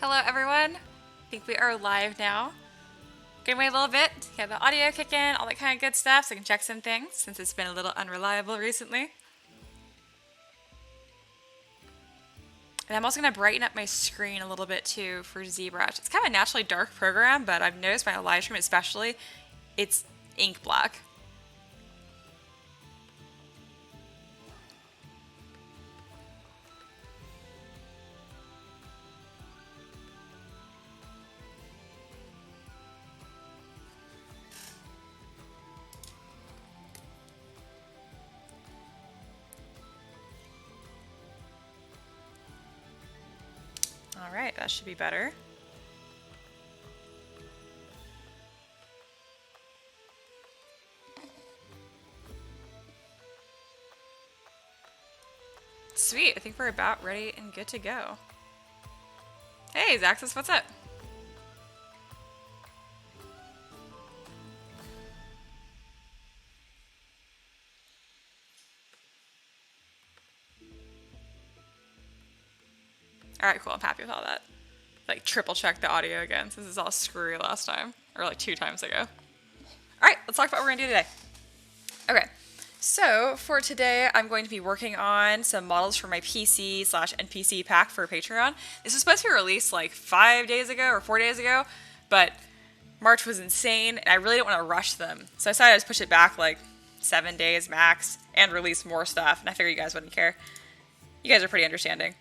Hello everyone, I think we are live now. Gonna wait a little bit to get the audio kick in, all that kind of good stuff, so I can check some things since it's been a little unreliable recently. And I'm also gonna brighten up my screen a little bit too for ZBrush. It's kind of a naturally dark program, but I've noticed my live stream especially, it's ink black. Alright, that should be better. Sweet, I think we're about ready and good to go. Hey, Zaxis, what's up? Alright, cool, I'm happy with all that. Like, triple check the audio again, since it's all screwy last time. Or like 2 times ago. Alright, let's talk about what we're gonna do today. Okay, so for today, I'm going to be working on some models for my PC/NPC pack for Patreon. This was supposed to be released like 5 days ago or 4 days ago, but March was insane, and I really didn't want to rush them. So I decided to just push it back like 7 days max and release more stuff, and I figured you guys wouldn't care. You guys are pretty understanding.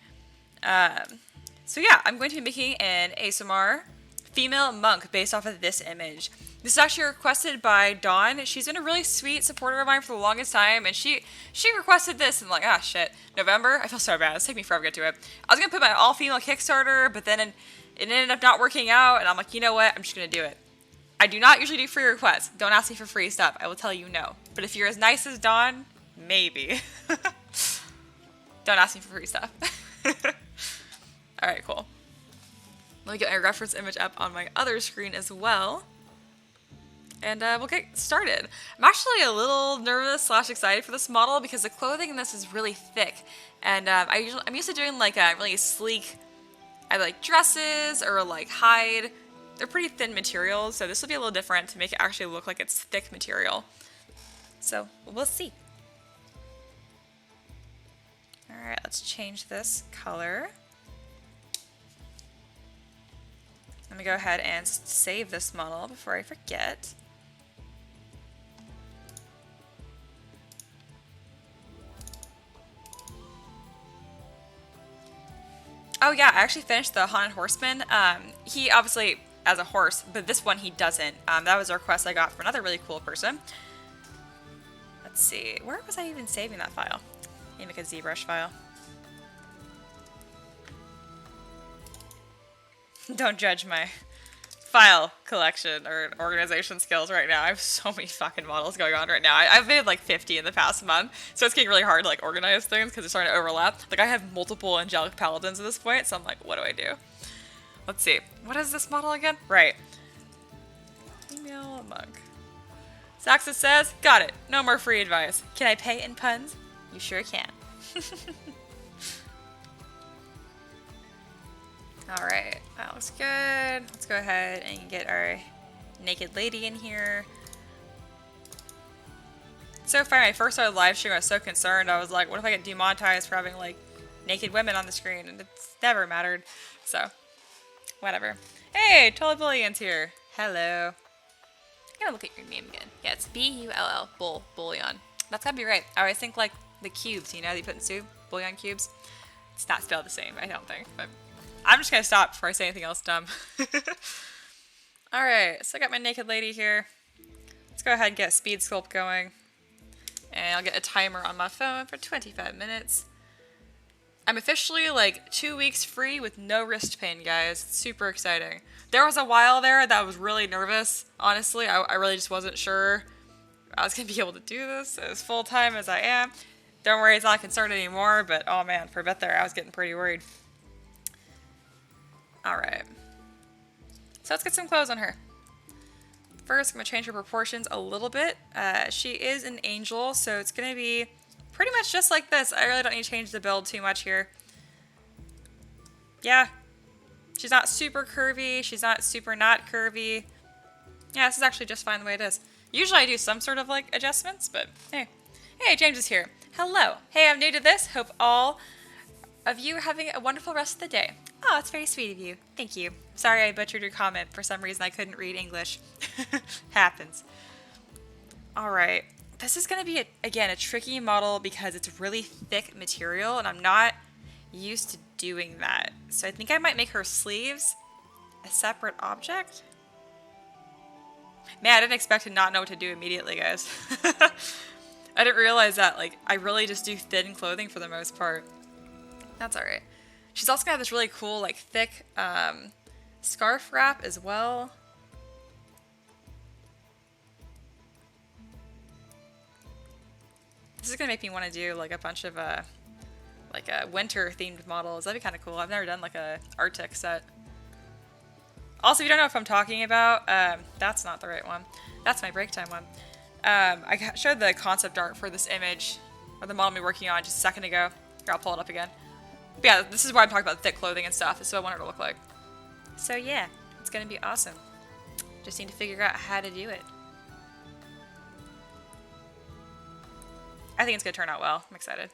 So yeah, I'm going to be making an ASMR female monk based off of this image. This is actually requested by Dawn. She's been a really sweet supporter of mine for the longest time, and she requested this, and like, ah, shit, November? I feel so bad. It's taking me forever to get to it. I was going to put my all-female Kickstarter, but then it ended up not working out, and I'm like, you know what? I'm just going to do it. I do not usually do free requests. Don't ask me for free stuff. I will tell you no. But if you're as nice as Dawn, maybe. Don't ask me for free stuff. Alright, cool. Let me get my reference image up on my other screen as well. And we'll get started. I'm actually a little nervous / excited for this model because the clothing in this is really thick. And I'm used to doing like a really sleek, either like dresses or like hide. They're pretty thin materials, so this will be a little different to make it actually look like it's thick material. So we'll see. Alright, let's change this color. Let me go ahead and save this model before I forget. Oh yeah, I actually finished the Haunted Horseman. He obviously has a horse, but this one he doesn't. That was a request I got from another really cool person. Let's see, where was I even saving that file? I need to make a ZBrush file. Don't judge my file collection or organization skills right now. I have so many fucking models going on right now. I've made like 50 in the past month, so it's getting really hard to like organize things because they're starting to overlap. Like I have multiple angelic paladins at this point, so I'm like, what do I do? Let's see. What is this model again? Right. Female monk. Saxa says, got it. No more free advice. Can I pay in puns? You sure can. Alright, that looks good. Let's go ahead and get our naked lady in here. So far, when I first started live streaming, I was so concerned. I was like, what if I get demonetized for having like naked women on the screen? And it's never mattered. So, whatever. Hey, Tullibillions here. Hello. I gotta look at your name again. Yeah, it's B-U-L-L, Bullion. That's gotta be right. I always think like the cubes, you know, that you put in soup, bouillon cubes. It's not spelled the same, I don't think, but I'm just gonna stop before I say anything else dumb. Alright, so I got my naked lady here. Let's go ahead and get speed sculpt going. And I'll get a timer on my phone for 25 minutes. I'm officially like 2 weeks free with no wrist pain, guys. It's super exciting. There was a while there that I was really nervous, honestly. I really just wasn't sure I was gonna be able to do this as full time as I am. Don't worry, it's not a concern anymore, but oh man, for a bit there I was getting pretty worried. Alright. So let's get some clothes on her. First, I'm going to change her proportions a little bit. She is an angel, so it's going to be pretty much just like this. I really don't need to change the build too much here. Yeah. She's not super curvy. She's not super not curvy. Yeah, this is actually just fine the way it is. Usually I do some sort of like adjustments, but hey. Hey, James is here. Hello. Hey, I'm new to this. Hope all of you are having a wonderful rest of the day. Oh, it's very sweet of you. Thank you. Sorry I butchered your comment. For some reason I couldn't read English. Happens. Alright. This is going to be, again, a tricky model because it's really thick material and I'm not used to doing that. So I think I might make her sleeves a separate object. Man, I didn't expect to not know what to do immediately, guys. I didn't realize that, like, I really just do thin clothing for the most part. That's alright. She's also gonna have this really cool, like, thick scarf wrap as well. This is gonna make me want to do, like, a bunch of, like, winter-themed models. That'd be kind of cool. I've never done, like, a Arctic set. Also, if you don't know what I'm talking about, that's not the right one. That's my break time one. I showed the concept art for this image, or the model I'm working on just a second ago. Here, I'll pull it up again. But yeah, this is why I'm talking about thick clothing and stuff. This is what I want her to look like. So yeah, it's gonna be awesome. Just need to figure out how to do it. I think it's gonna turn out well. I'm excited.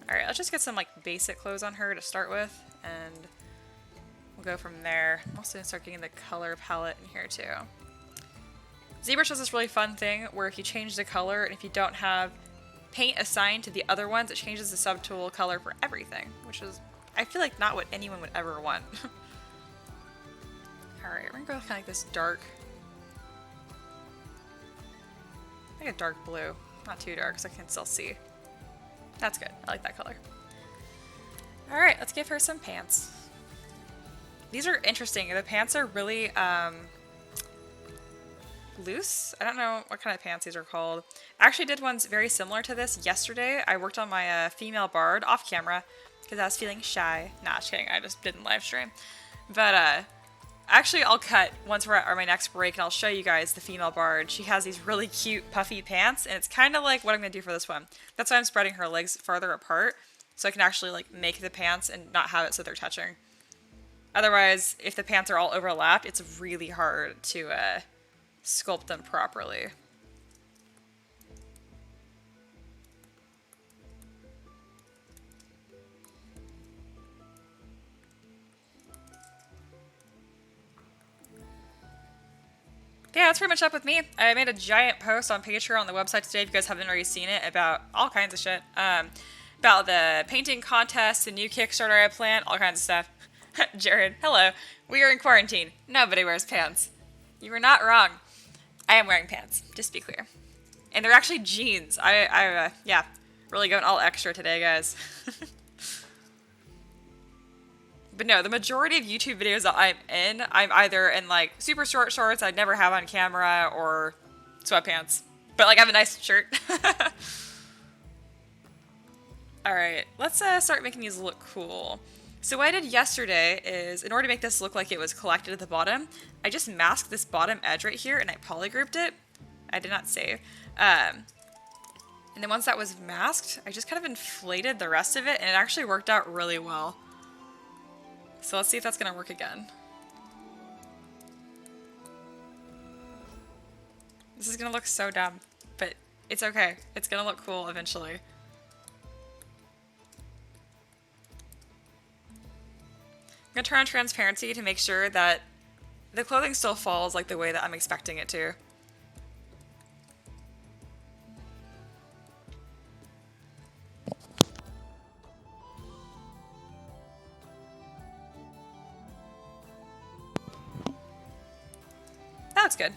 Alright, let's just get some like basic clothes on her to start with, and we'll go from there. I'm also gonna start getting the color palette in here too. ZBrush does this really fun thing where if you change the color and if you don't have paint assigned to the other ones, it changes the subtool color for everything, which is, I feel like, not what anyone would ever want. Alright, we're gonna go with kind of like this dark, like a dark blue. Not too dark so I can still see. That's good. I like that color. Alright, let's give her some pants. These are interesting. The pants are really loose. I don't know what kind of pants these are called. I actually did ones very similar to this yesterday. I worked on my female bard off camera because I was feeling shy. Nah, just kidding. I just didn't live stream. But actually I'll cut once we're at my next break and I'll show you guys the female bard. She has these really cute puffy pants and it's kind of like what I'm going to do for this one. That's why I'm spreading her legs farther apart so I can actually like make the pants and not have it so they're touching. Otherwise, if the pants are all overlapped, it's really hard to sculpt them properly. Yeah, that's pretty much up with me. I made a giant post on Patreon on the website today if you guys haven't already seen it about all kinds of shit. About the painting contest, the new Kickstarter I planned, all kinds of stuff. Jared, hello. We are in quarantine. Nobody wears pants. You were not wrong. I am wearing pants, just to be clear. And they're actually jeans. Yeah, really going all extra today, guys. But no, the majority of YouTube videos that I'm in, I'm either in like super short shorts I'd never have on camera or sweatpants. But like I have a nice shirt. Alright, let's start making these look cool. So what I did yesterday is, in order to make this look like it was collected at the bottom, I just masked this bottom edge right here and I polygrouped it. I did not save. And then once that was masked, I just kind of inflated the rest of it and it actually worked out really well. So let's see if that's going to work again. This is going to look so dumb, but it's okay. It's going to look cool eventually. I'm going to turn on transparency to make sure that the clothing still falls like the way that I'm expecting it to. That's good.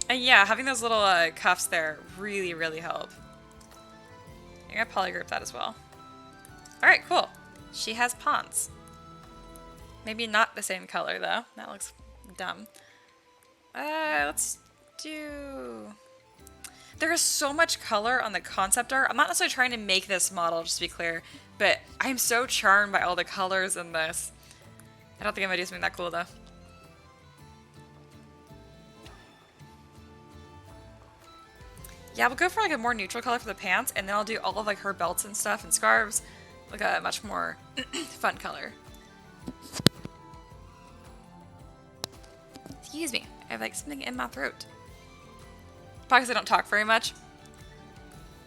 And yeah, having those little cuffs there really, really help. I'm going to polygroup that as well. Alright, cool. She has pants. Maybe not the same color though. That looks dumb. Let's do... There is so much color on the concept art. I'm not necessarily trying to make this model, just to be clear, but I'm so charmed by all the colors in this. I don't think I'm going to do something that cool though. Yeah, we'll go for like a more neutral color for the pants, and then I'll do all of like her belts and stuff and scarves like a much more fun color. Excuse me, I have like something in my throat. Probably because I don't talk very much.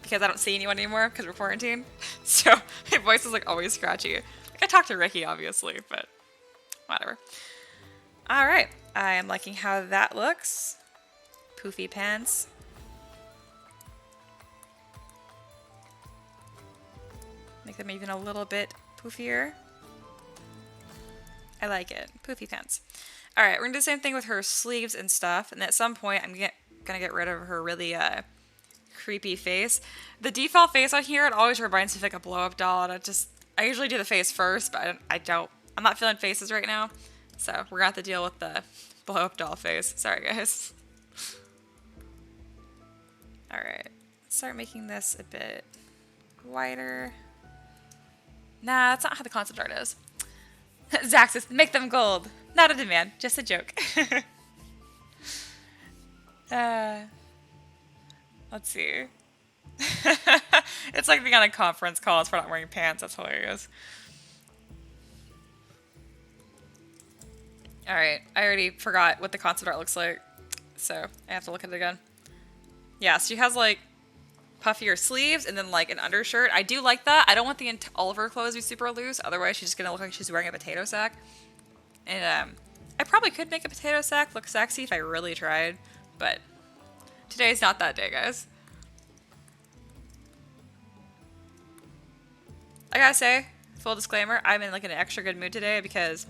Because I don't see anyone anymore because we're quarantined. So my voice is like always scratchy. Like I talk to Ricky obviously, but whatever. Alright, I am liking how that looks. Poofy pants. Make them even a little bit poofier. I like it. Poofy pants. Alright, we're gonna do the same thing with her sleeves and stuff, and at some point I'm gonna get rid of her really creepy face. The default face on here, it always reminds me of like a blow-up doll, and I usually do the face first, but I'm not feeling faces right now, so we're gonna have to deal with the blow-up doll face. Sorry guys. Alright, let's start making this a bit wider. Nah, that's not how the concept art is. Zaxxas, make them gold. Not a demand, just a joke. Let's see. It's like being on a conference call for not wearing pants. That's hilarious. Alright, I already forgot what the concept art looks like, so I have to look at it again. Yeah, so she has like puffier sleeves and then like an undershirt. I do like that. I don't want all of her clothes to be super loose, otherwise she's just gonna look like she's wearing a potato sack. And I probably could make a potato sack look sexy if I really tried, but today's not that day, guys. I gotta say, full disclaimer, I'm in like an extra good mood today because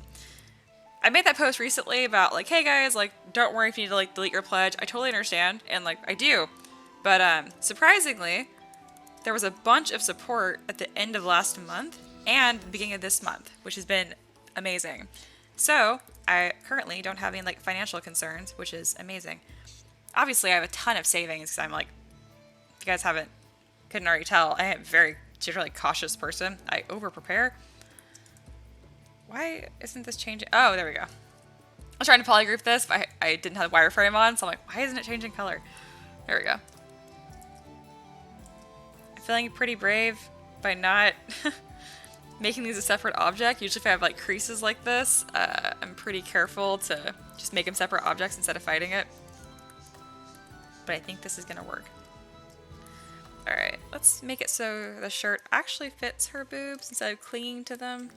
I made that post recently about like, hey guys, like don't worry if you need to like delete your pledge. I totally understand, and like I do. But surprisingly, there was a bunch of support at the end of last month and the beginning of this month, which has been amazing. So I currently don't have any like financial concerns, which is amazing. Obviously, I have a ton of savings because I'm like, if you guys couldn't already tell, I am a very generally cautious person. I over-prepare. Why isn't this changing? Oh, there we go. I was trying to polygroup this, but I didn't have the wireframe on, so I'm like, why isn't it changing color? There we go. I'm feeling pretty brave by not making these a separate object. Usually if I have like creases like this, I'm pretty careful to just make them separate objects instead of fighting it. But I think this is gonna work. Alright, let's make it so the shirt actually fits her boobs instead of clinging to them.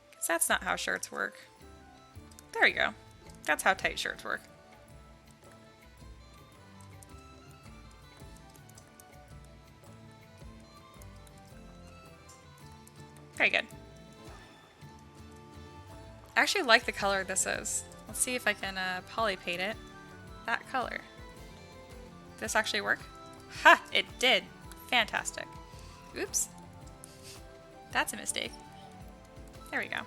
Because that's not how shirts work. There you go. That's how tight shirts work. Very good. I actually like the color this is. Let's see if I can poly paint it that color. Did this actually work? Ha! It did. Fantastic. Oops. That's a mistake. There we go.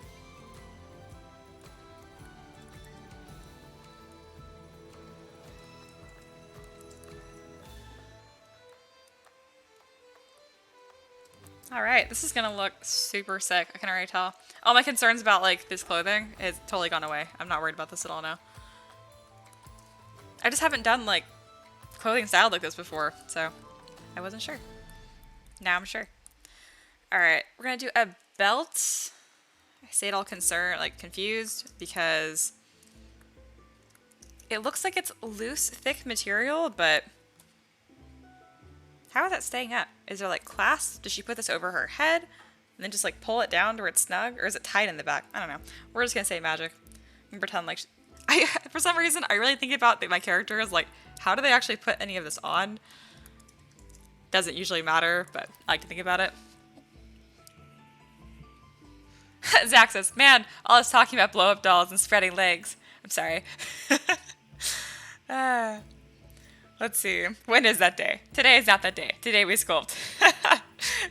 Alright, this is gonna look super sick. I can already tell. All my concerns about like this clothing is totally gone away. I'm not worried about this at all now. I just haven't done like clothing styled like this before, so I wasn't sure. Now I'm sure. Alright, we're gonna do a belt. I say it all confused because it looks like it's loose, thick material, but how is that staying up? Is there like clasps? Does she put this over her head and then just like pull it down to where it's snug? Or is it tied in the back? I don't know. We're just gonna say magic and pretend like for some reason, I really think about my characters like, how do they actually put any of this on? Doesn't usually matter, but I like to think about it. Zaxxas, man, all this talking about blow-up dolls and spreading legs. I'm sorry. Let's see. When is that day? Today is not that day. Today we sculpt.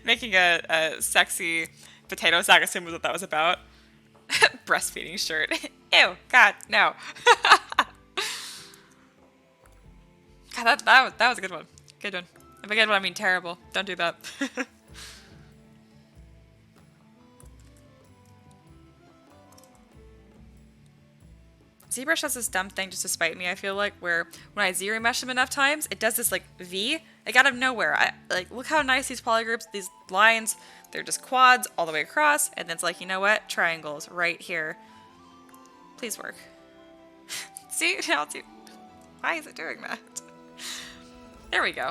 Making a sexy potato sack, assume what that was about. Breastfeeding shirt. Ew, God, no. God, that was a good one. Good one. And by good one, I mean terrible. Don't do that. ZBrush has this dumb thing just to spite me, I feel like, where when I zero mesh them enough times, it does this like V, like out of nowhere. Like, look how nice these polygroups, these lines They're just quads all the way across, and then it's like, you know what? Triangles right here. Please work. See? Now it's... Why is it doing that? There we go.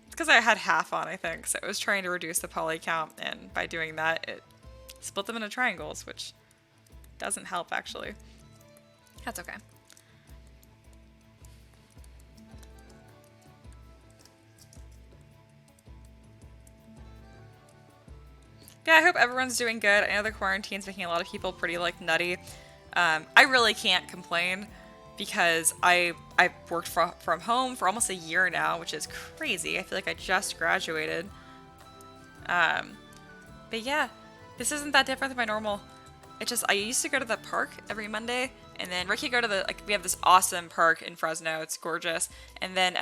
It's because I had half on, I think, so it was trying to reduce the poly count, and by doing that, it split them into triangles, which doesn't help, actually. That's okay. Yeah, I hope everyone's doing good. I know the quarantine's making a lot of people pretty, like, nutty. I really can't complain because I've worked from home for almost a year now, which is crazy. I feel like I just graduated. But yeah, this isn't that different than my normal. It just, I used to go to the park every Monday, and then Ricky go to the, like, we have this awesome park in Fresno. It's gorgeous. And then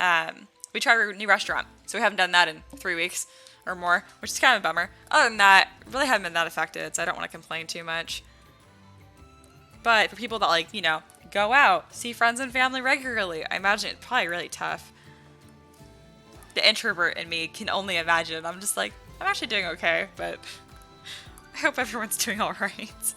we try a new restaurant. So we haven't done that in 3 weeks or more, which is kind of a bummer. Other than that, really haven't been that affected, so I don't want to complain too much. But for people that, like, you know, go out, see friends and family regularly, I imagine it's probably really tough. The introvert in me can only imagine. I'm just like, I'm actually doing okay, but I hope everyone's doing all right.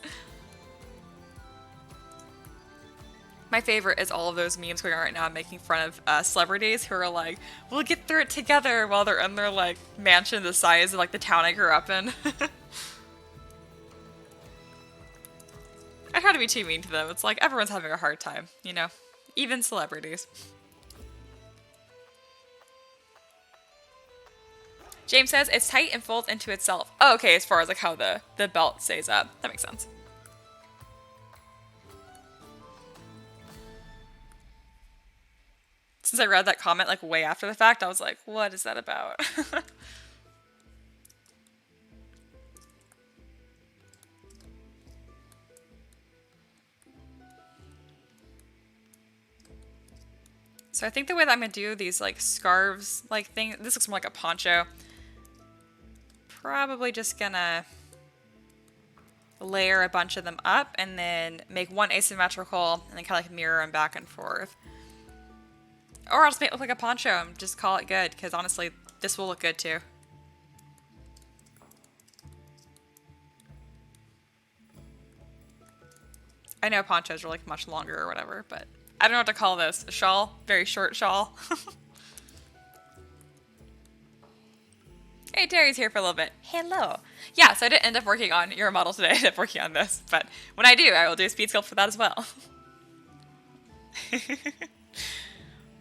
My favorite is all of those memes going on right now making fun of celebrities who are like, we'll get through it together while they're in their, like, mansion the size of, like, the town I grew up in. I try to be too mean to them. It's like everyone's having a hard time, you know? Even celebrities. James says it's tight and folds into itself. Oh, okay, as far as, like, how the belt stays up. That makes sense. Since I read that comment, like, way after the fact, I was like, what is that about? So I think the way that I'm going to do these, like, scarves, like, thing, this looks more like a poncho. Probably just gonna layer a bunch of them up and then make one asymmetrical and then kind of, like, mirror them back and forth. Or I'll just make it look like a poncho and just call it good, because honestly, this will look good too. I know ponchos are, like, much longer or whatever, but I don't know what to call this. A shawl? Very short shawl. Hey, Terry's here for a little bit. Hello. Yeah, so I didn't end up working on your model today. I ended up working on this, but when I do, I will do a speed sculpt for that as well.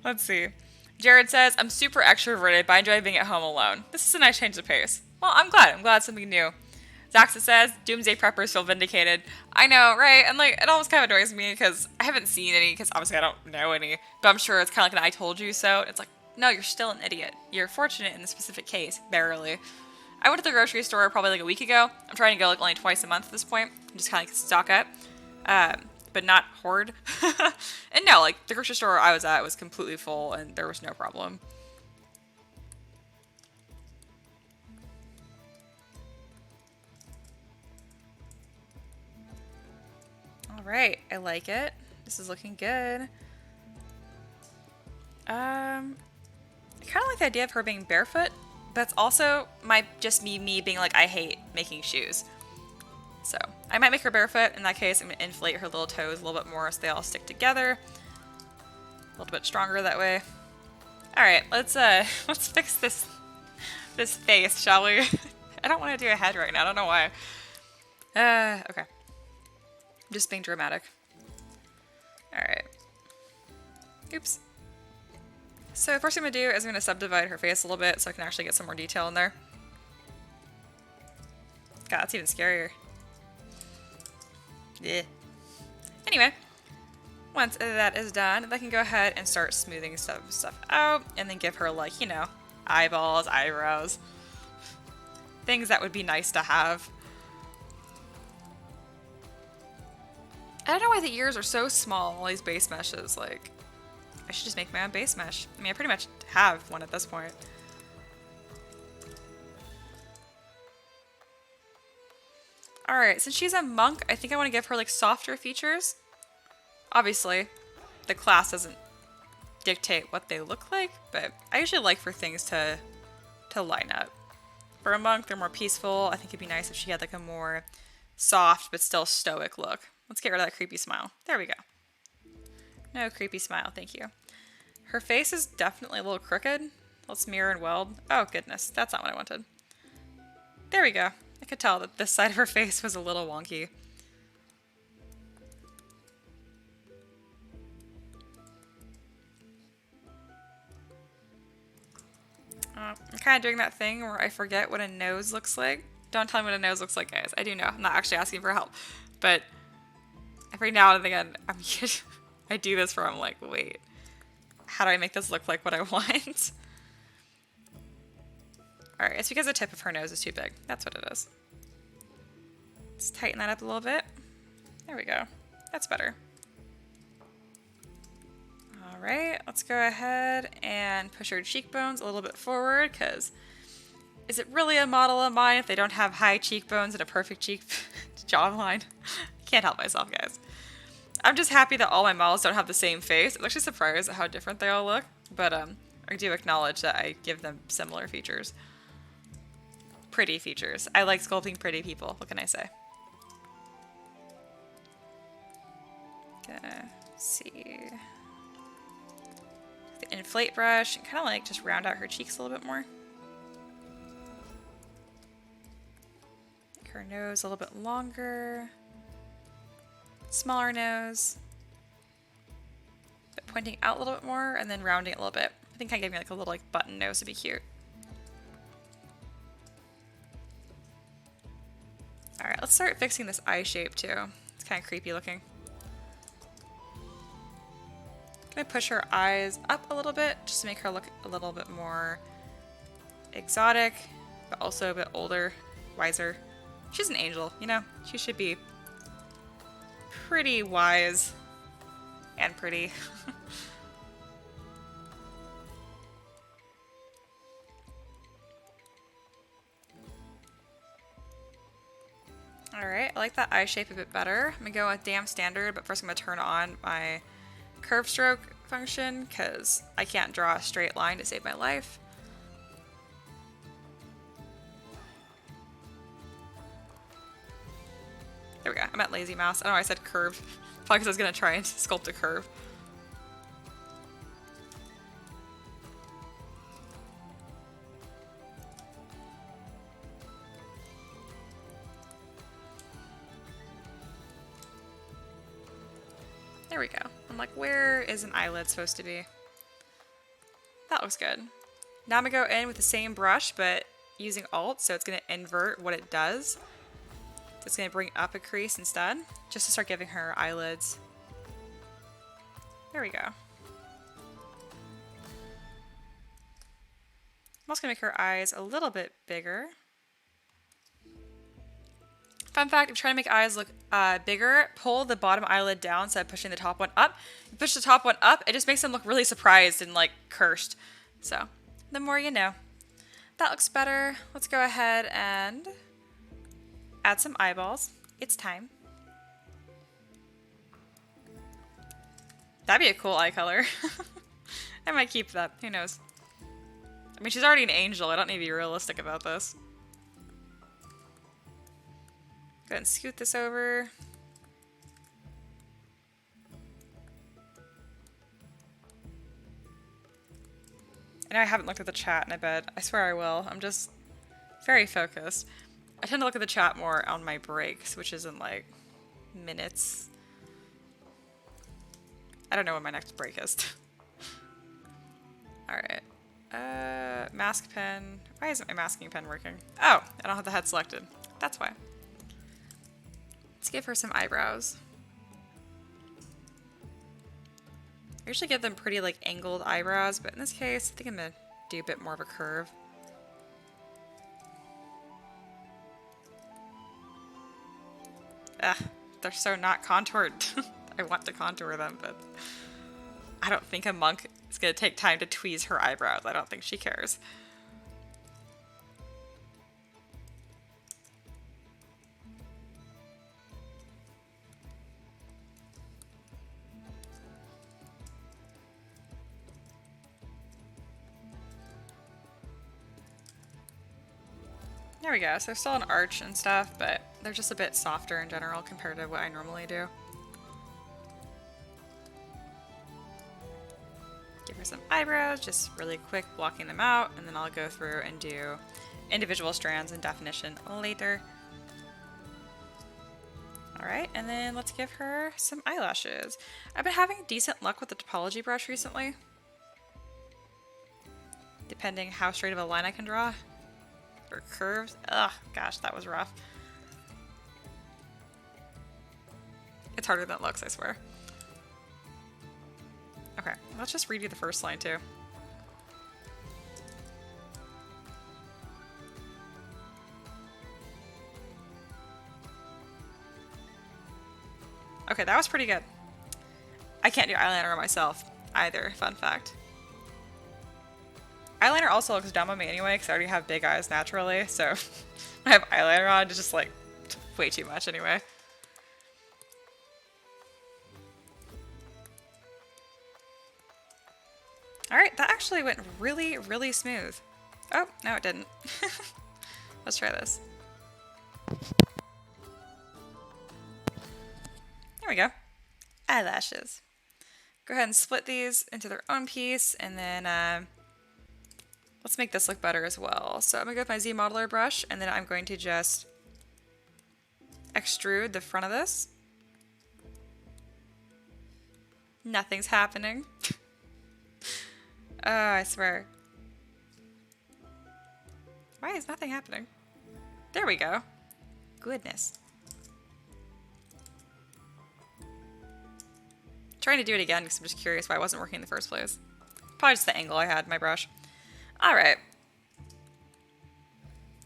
Let's see. Jared says, I'm super extroverted, but I enjoy being at home alone. This is a nice change of pace. Well, I'm glad. I'm glad it's something new. Zaxa says, Doomsday Preppers feel vindicated. I know, right? And, like, it almost kind of annoys me because I haven't seen any, because obviously I don't know any, but I'm sure it's kind of like an I told you so. It's like, no, you're still an idiot. You're fortunate in this specific case. Barely. I went to the grocery store probably like a week ago. I'm trying to go, like, only twice a month at this point. Just kind of, like, stock up. But not hoard. And no, like, the grocery store I was at was completely full and there was no problem. Alright, I like it. This is looking good. I kind of like the idea of her being barefoot. That's also just me being like, I hate making shoes. So I might make her barefoot. In that case, I'm going to inflate her little toes a little bit more so they all stick together. A little bit stronger that way. Alright, let's fix this face, shall we? I don't want to do a head right now. I don't know why. Okay. Just being dramatic. Alright. Oops. So first thing I'm going to do is I'm going to subdivide her face a little bit so I can actually get some more detail in there. God, that's even scarier. Yeah. Anyway, once that is done, I can go ahead and start smoothing stuff out and then give her, like, you know, eyeballs, eyebrows. Things that would be nice to have. I don't know why the ears are so small, all these base meshes, like... I should just make my own base mesh. I mean, I pretty much have one at this point. Alright, since she's a monk, I think I want to give her, like, softer features. Obviously, the class doesn't dictate what they look like, but I usually like for things to line up. for a monk. They're more peaceful. I think it'd be nice if she had like a more soft but still stoic look. Let's get rid of that creepy smile. There we go. No creepy smile, thank you. Her face is definitely a little crooked. Let's mirror and weld. Oh goodness, that's not what I wanted. There we go. I could tell that this side of her face was a little wonky. I'm kind of doing that thing where I forget what a nose looks like. Don't tell me what a nose looks like, guys. I do know. I'm not actually asking for help. But every now and again, I do this where I'm like, wait, how do I make this look like what I want? Alright, it's because the tip of her nose is too big. That's what it is. Let's tighten that up a little bit. There we go. That's better. Alright, let's go ahead and push her cheekbones a little bit forward, because is it really a model of mine if they don't have high cheekbones and a perfect jawline? Can't help myself, guys. I'm just happy that all my models don't have the same face. I'm actually surprised at how different they all look, but I do acknowledge that I give them similar features. Pretty features. I like sculpting pretty people. What can I say? Gonna see. The inflate brush, and kind of like just round out her cheeks a little bit more. Make her nose a little bit longer. Smaller nose. But pointing out a little bit more and then rounding it a little bit. I think I gave me like a little like button nose to be cute. Alright, let's start fixing this eye shape too. It's kind of creepy looking. I'm gonna push her eyes up a little bit just to make her look a little bit more exotic, but also a bit older, wiser. She's an angel, you know? She should be pretty wise and pretty. Alright, I like that eye shape a bit better. I'm gonna go with damn standard, but first I'm gonna turn on my curve stroke function because I can't draw a straight line to save my life. There we go. I'm at lazy mouse. I know I said curve. Probably because I was gonna try and sculpt a curve. There we go. I'm like, where is an eyelid supposed to be? That looks good. Now I'm gonna go in with the same brush, but using Alt, so it's gonna invert what it does. So it's gonna bring up a crease instead, just to start giving her eyelids. There we go. I'm also gonna make her eyes a little bit bigger. Fun fact, if you're trying to make eyes look bigger, pull the bottom eyelid down instead of pushing the top one up. You push the top one up, it just makes them look really surprised and like cursed. So, the more you know. That looks better. Let's go ahead and add some eyeballs. It's time. That'd be a cool eye color. I might keep that. Who knows? I mean, she's already an angel. I don't need to be realistic about this. Go ahead and scoot this over. I know I haven't looked at the chat in a bit. I swear I will. I'm just very focused. I tend to look at the chat more on my breaks, which is in like minutes. I don't know when my next break is. Alright. Mask pen. Why isn't my masking pen working? Oh, I don't have the head selected. That's why. Let's give her some eyebrows. I usually give them pretty like angled eyebrows, but in this case, I think I'm gonna do a bit more of a curve. They're so not contoured. I want to contour them, but I don't think a monk is gonna take time to tweeze her eyebrows. I don't think she cares. There we go. So there's still an arch and stuff, but they're just a bit softer in general compared to what I normally do. Give her some eyebrows, just really quick, blocking them out, and then I'll go through and do individual strands and definition later. Alright, and then let's give her some eyelashes. I've been having decent luck with the topology brush recently, depending how straight of a line I can draw. Or curves. Ugh, gosh, that was rough. It's harder than it looks, I swear. Okay, let's just redo the first line too. Okay, that was pretty good. I can't do eyeliner on myself either, fun fact. Eyeliner also looks dumb on me anyway because I already have big eyes naturally, so when I have eyeliner on, it's just like way too much anyway. Alright, that actually went really, really smooth. Oh, no it didn't. Let's try this. There we go. Eyelashes. Go ahead and split these into their own piece, and then let's make this look better as well. So I'm going to go with my Z Modeler brush, and then I'm going to just extrude the front of this. Nothing's happening. Oh, I swear. Why is nothing happening? There we go. Goodness. Trying to do it again because I'm just curious why it wasn't working in the first place. Probably just the angle I had in my brush. Alright.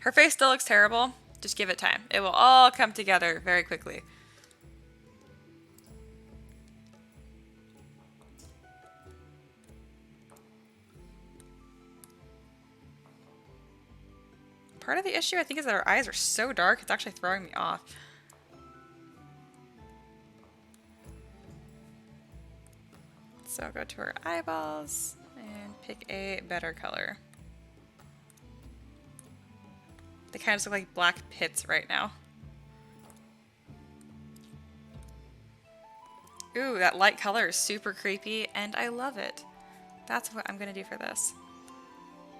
Her face still looks terrible. Just give it time. It will all come together very quickly. Part of the issue, I think, is that her eyes are so dark, it's actually throwing me off. So I'll go to her eyeballs and pick a better color. They kind of just look like black pits right now. Ooh, that light color is super creepy, and I love it. That's what I'm gonna do for this.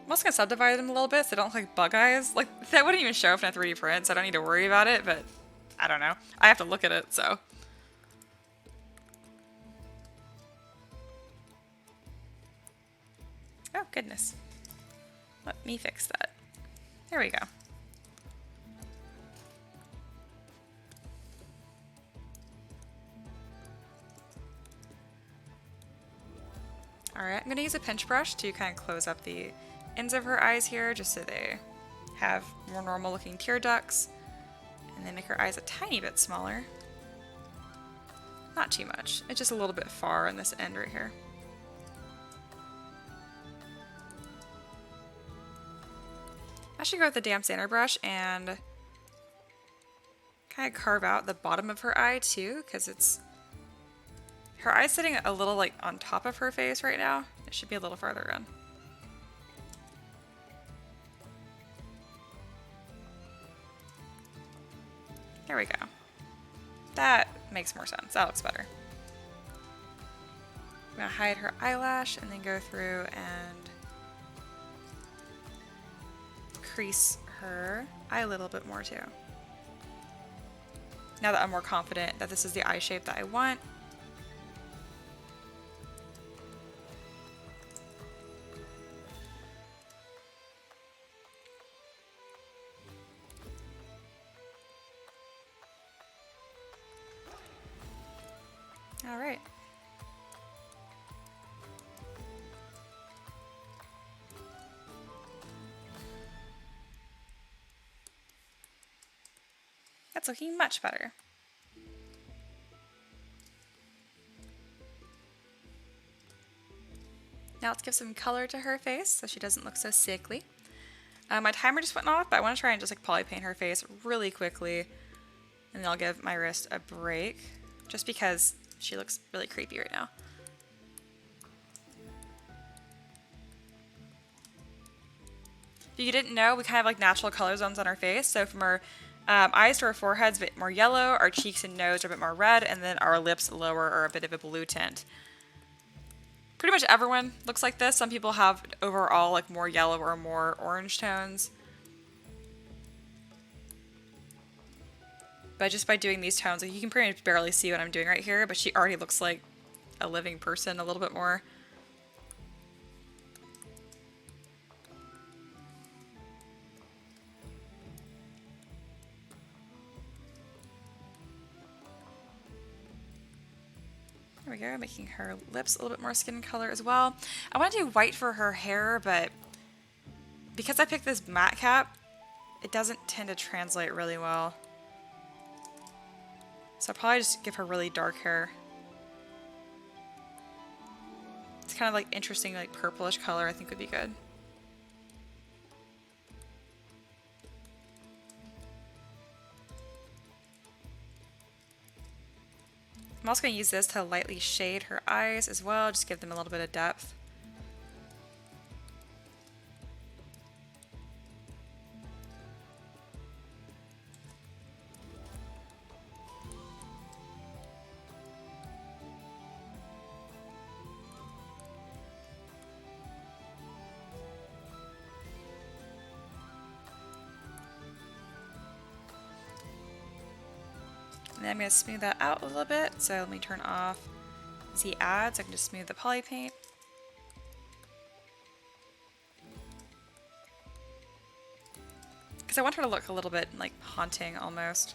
I'm also gonna subdivide them a little bit so they don't look like bug eyes. Like, that wouldn't even show up in a 3D print, so I don't need to worry about it, but I don't know. I have to look at it, so. Oh, goodness. Let me fix that. There we go. Alright, I'm going to use a pinch brush to kind of close up the ends of her eyes here, just so they have more normal looking tear ducts. And then make her eyes a tiny bit smaller. Not too much. It's just a little bit far on this end right here. I should go with the damp sander brush and kind of carve out the bottom of her eye too, because it's her eye's sitting a little like on top of her face right now. It should be a little farther in. There we go. That makes more sense. That looks better. I'm gonna hide her eyelash and then go through and crease her eye a little bit more too. Now that I'm more confident that this is the eye shape that I want. All right. That's looking much better. Now let's give some color to her face so she doesn't look so sickly. My timer just went off, but I want to try and just like poly paint her face really quickly. And then I'll give my wrist a break just because she looks really creepy right now. If you didn't know, we kind of have like natural color zones on our face. So from our eyes to our forehead's a bit more yellow, our cheeks and nose are a bit more red, and then our lips lower are a bit of a blue tint. Pretty much everyone looks like this. Some people have overall like more yellow or more orange tones. But just by doing these tones, like you can pretty much barely see what I'm doing right here, but she already looks like a living person a little bit more. There we go, making her lips a little bit more skin color as well. I want to do white for her hair, but because I picked this matte cap, it doesn't tend to translate really well. So I'll probably just give her really dark hair. It's kind of like interesting, like purplish color I think would be good. I'm also going to use this to lightly shade her eyes as well, just give them a little bit of depth. And then I'm going to smooth that out a little bit. So let me turn off the add so I can just smooth the poly paint. Because I want her to look a little bit like haunting almost.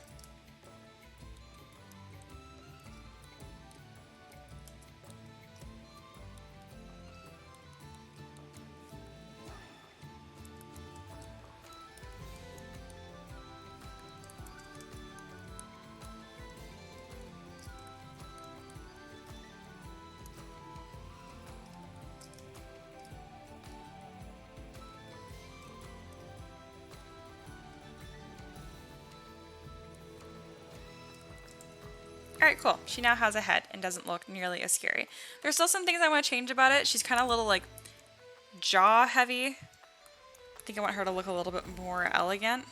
Alright, cool. She now has a head and doesn't look nearly as scary. There's still some things I want to change about it. She's kind of a little like jaw heavy. I think I want her to look a little bit more elegant.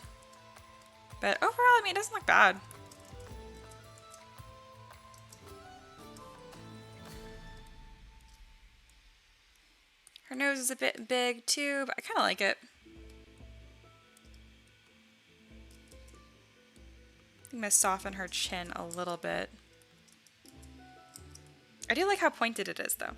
But overall, I mean, it doesn't look bad. Her nose is a bit big too, but I kind of like it. I'm going to soften her chin a little bit. I do like how pointed it is though.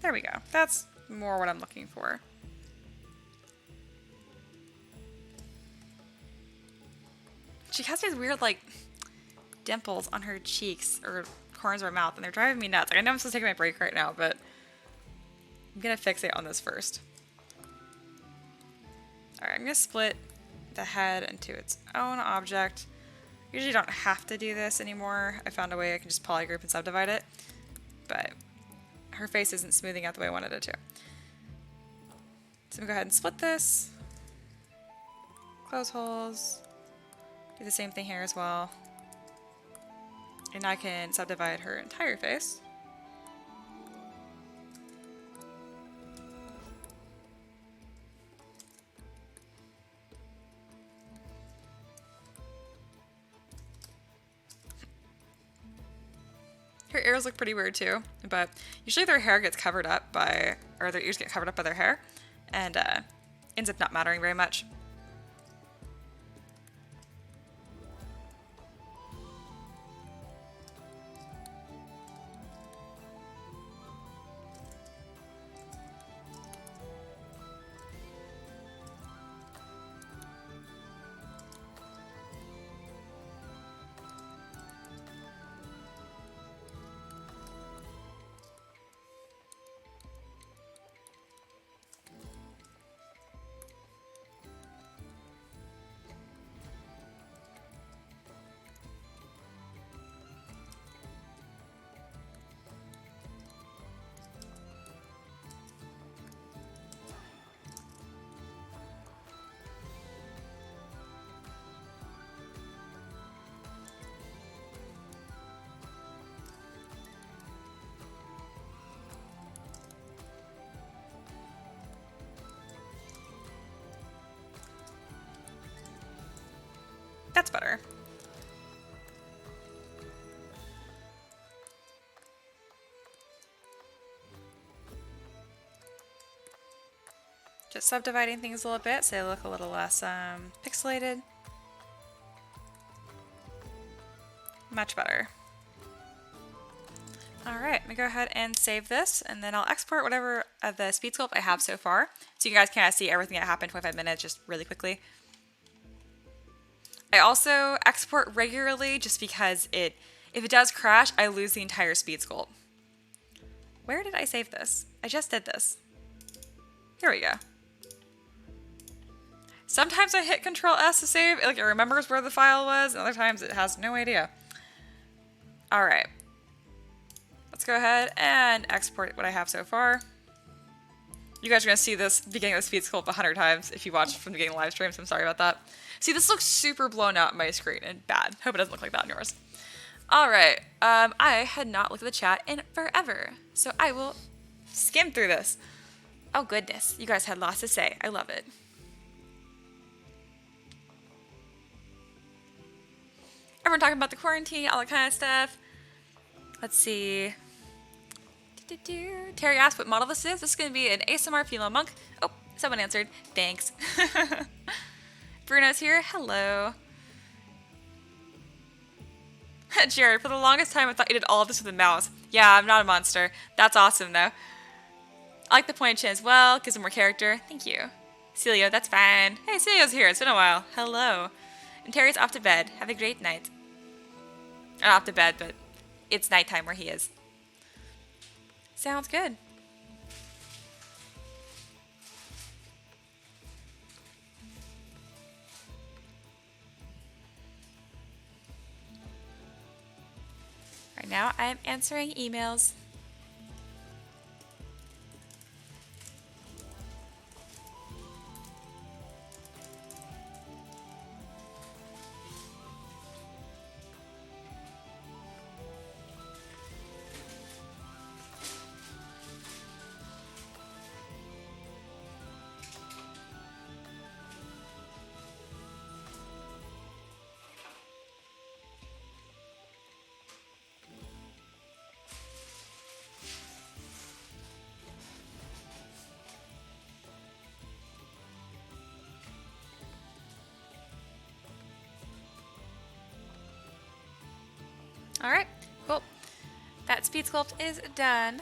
There we go. That's more what I'm looking for. She has these weird, like, dimples on her cheeks or corners of her mouth, and they're driving me nuts. Like, I know I'm supposed to take my break right now, but I'm gonna fixate on this first. Alright, I'm gonna split the head into its own object. Usually don't have to do this anymore. I found a way I can just polygroup and subdivide it, but her face isn't smoothing out the way I wanted it to. So I'm gonna go ahead and split this. Close holes. Do the same thing here as well. And I can subdivide her entire face. Her ears look pretty weird too, but usually their hair gets covered up by, or their ears get covered up by their hair, and ends up not mattering very much. That's better. Just subdividing things a little bit so they look a little less pixelated. Much better. Alright, I'm going to go ahead and save this, and then I'll export whatever of the speed sculpt I have so far, so you guys can kind of see everything that happened in 25 minutes just really quickly. I also export regularly just because if it does crash, I lose the entire speed sculpt. Where did I save this? I just did this. Here we go. Sometimes I hit Control S to save, like it remembers where the file was, and other times it has no idea. Alright. Let's go ahead and export what I have so far. You guys are going to see this beginning of the speed sculpt 100 times if you watch from the beginning of live streams. I'm sorry about that. See, this looks super blown out on my screen and bad. Hope it doesn't look like that on yours. Alright. I had not looked at the chat in forever, so I will skim through this. Oh goodness, you guys had lots to say. I love it. Everyone talking about the quarantine, all that kind of stuff. Let's see. Terry asked what model this is. This is going to be an ASMR female monk. Oh, someone answered. Thanks. Bruno's here. Hello. Jared, for the longest time I thought you did all of this with a mouse. Yeah, I'm not a monster. That's awesome though. I like the pointed chin as well. Gives him more character. Thank you. Celio, that's fine. Hey, Celio's here. It's been a while. Hello. And Terry's off to bed. Have a great night. Not off to bed, but it's nighttime where he is. Sounds good. Right now, I'm answering emails. Alright, cool. That speed sculpt is done.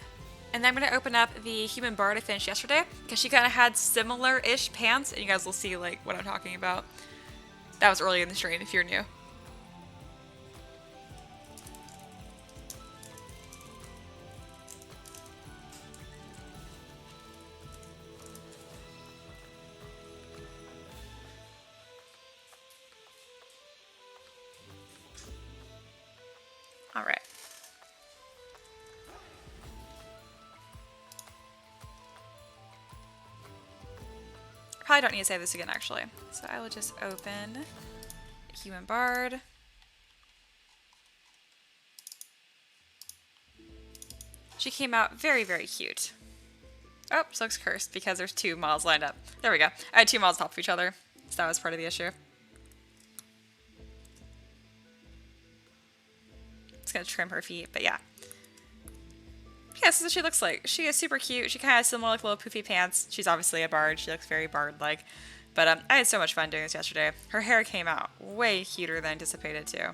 And then I'm going to open up the human bard I finished yesterday, because she kind of had similar-ish pants, and you guys will see like what I'm talking about. That was early in the stream if you're new. Alright. Probably don't need to save this again, actually. So I will just open Human Bard. She came out very, very cute. Oh, she looks cursed because there's two models lined up. There we go. I had two models top of each other, so that was part of the issue. Just gonna trim her feet, but yeah. Yeah, this is what she looks like. She is super cute. She kind of has similar like little poofy pants. She's obviously a bard. She looks very bard-like. But I had so much fun doing this yesterday. Her hair came out way cuter than anticipated too.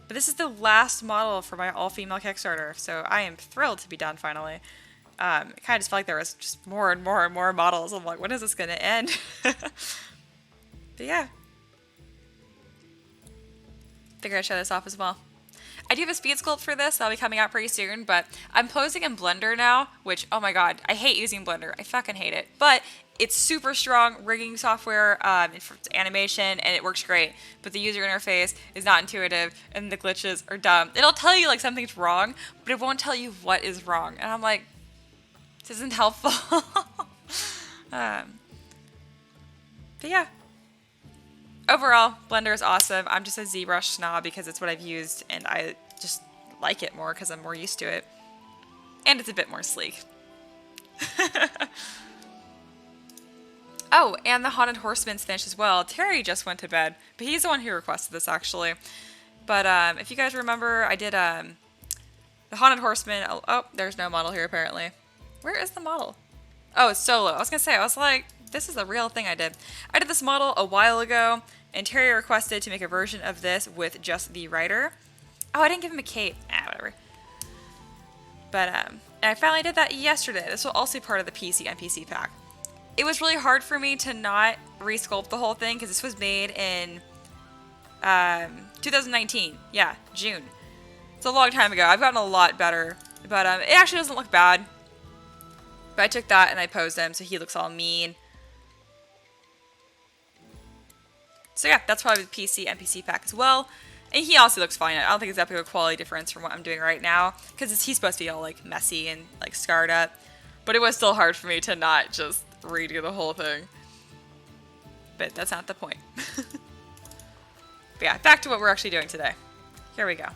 But this is the last model for my all-female Kickstarter, so I am thrilled to be done finally. It kind of just felt like there was just more and more and more models. I'm like, when is this going to end? But yeah. Figured I'd show this off as well. I do have a speed sculpt for this. That'll be coming out pretty soon, but I'm posing in Blender now, which, oh my god, I hate using Blender. I fucking hate it. But it's super strong rigging software for animation, and it works great. But the user interface is not intuitive, and the glitches are dumb. It'll tell you like something's wrong, but it won't tell you what is wrong. And I'm like, this isn't helpful. But yeah. Overall, Blender is awesome. I'm just a ZBrush snob because it's what I've used, and I just like it more because I'm more used to it. And it's a bit more sleek. Oh, and the Haunted Horseman's finished as well. Terry just went to bed, but he's the one who requested this actually. But if you guys remember, I did the Haunted Horseman. Oh, there's no model here apparently. Where is the model? Oh, it's solo. I was gonna say, I was like, this is a real thing I did. I did this model a while ago, and Terry requested to make a version of this with just the rider. Oh, I didn't give him a cape. Whatever. But and I finally did that yesterday. This will also be part of the PC NPC pack. It was really hard for me to not resculpt the whole thing because this was made in 2019. Yeah, June. It's a long time ago. I've gotten a lot better, but it actually doesn't look bad. But I took that and I posed him so he looks all mean. So yeah, that's probably the PC NPC pack as well. And he also looks fine. I don't think it's that big of a quality difference from what I'm doing right now because he's supposed to be all like messy and like scarred up. But it was still hard for me to not just redo the whole thing. But that's not the point. But yeah, back to what we're actually doing today. Here we go.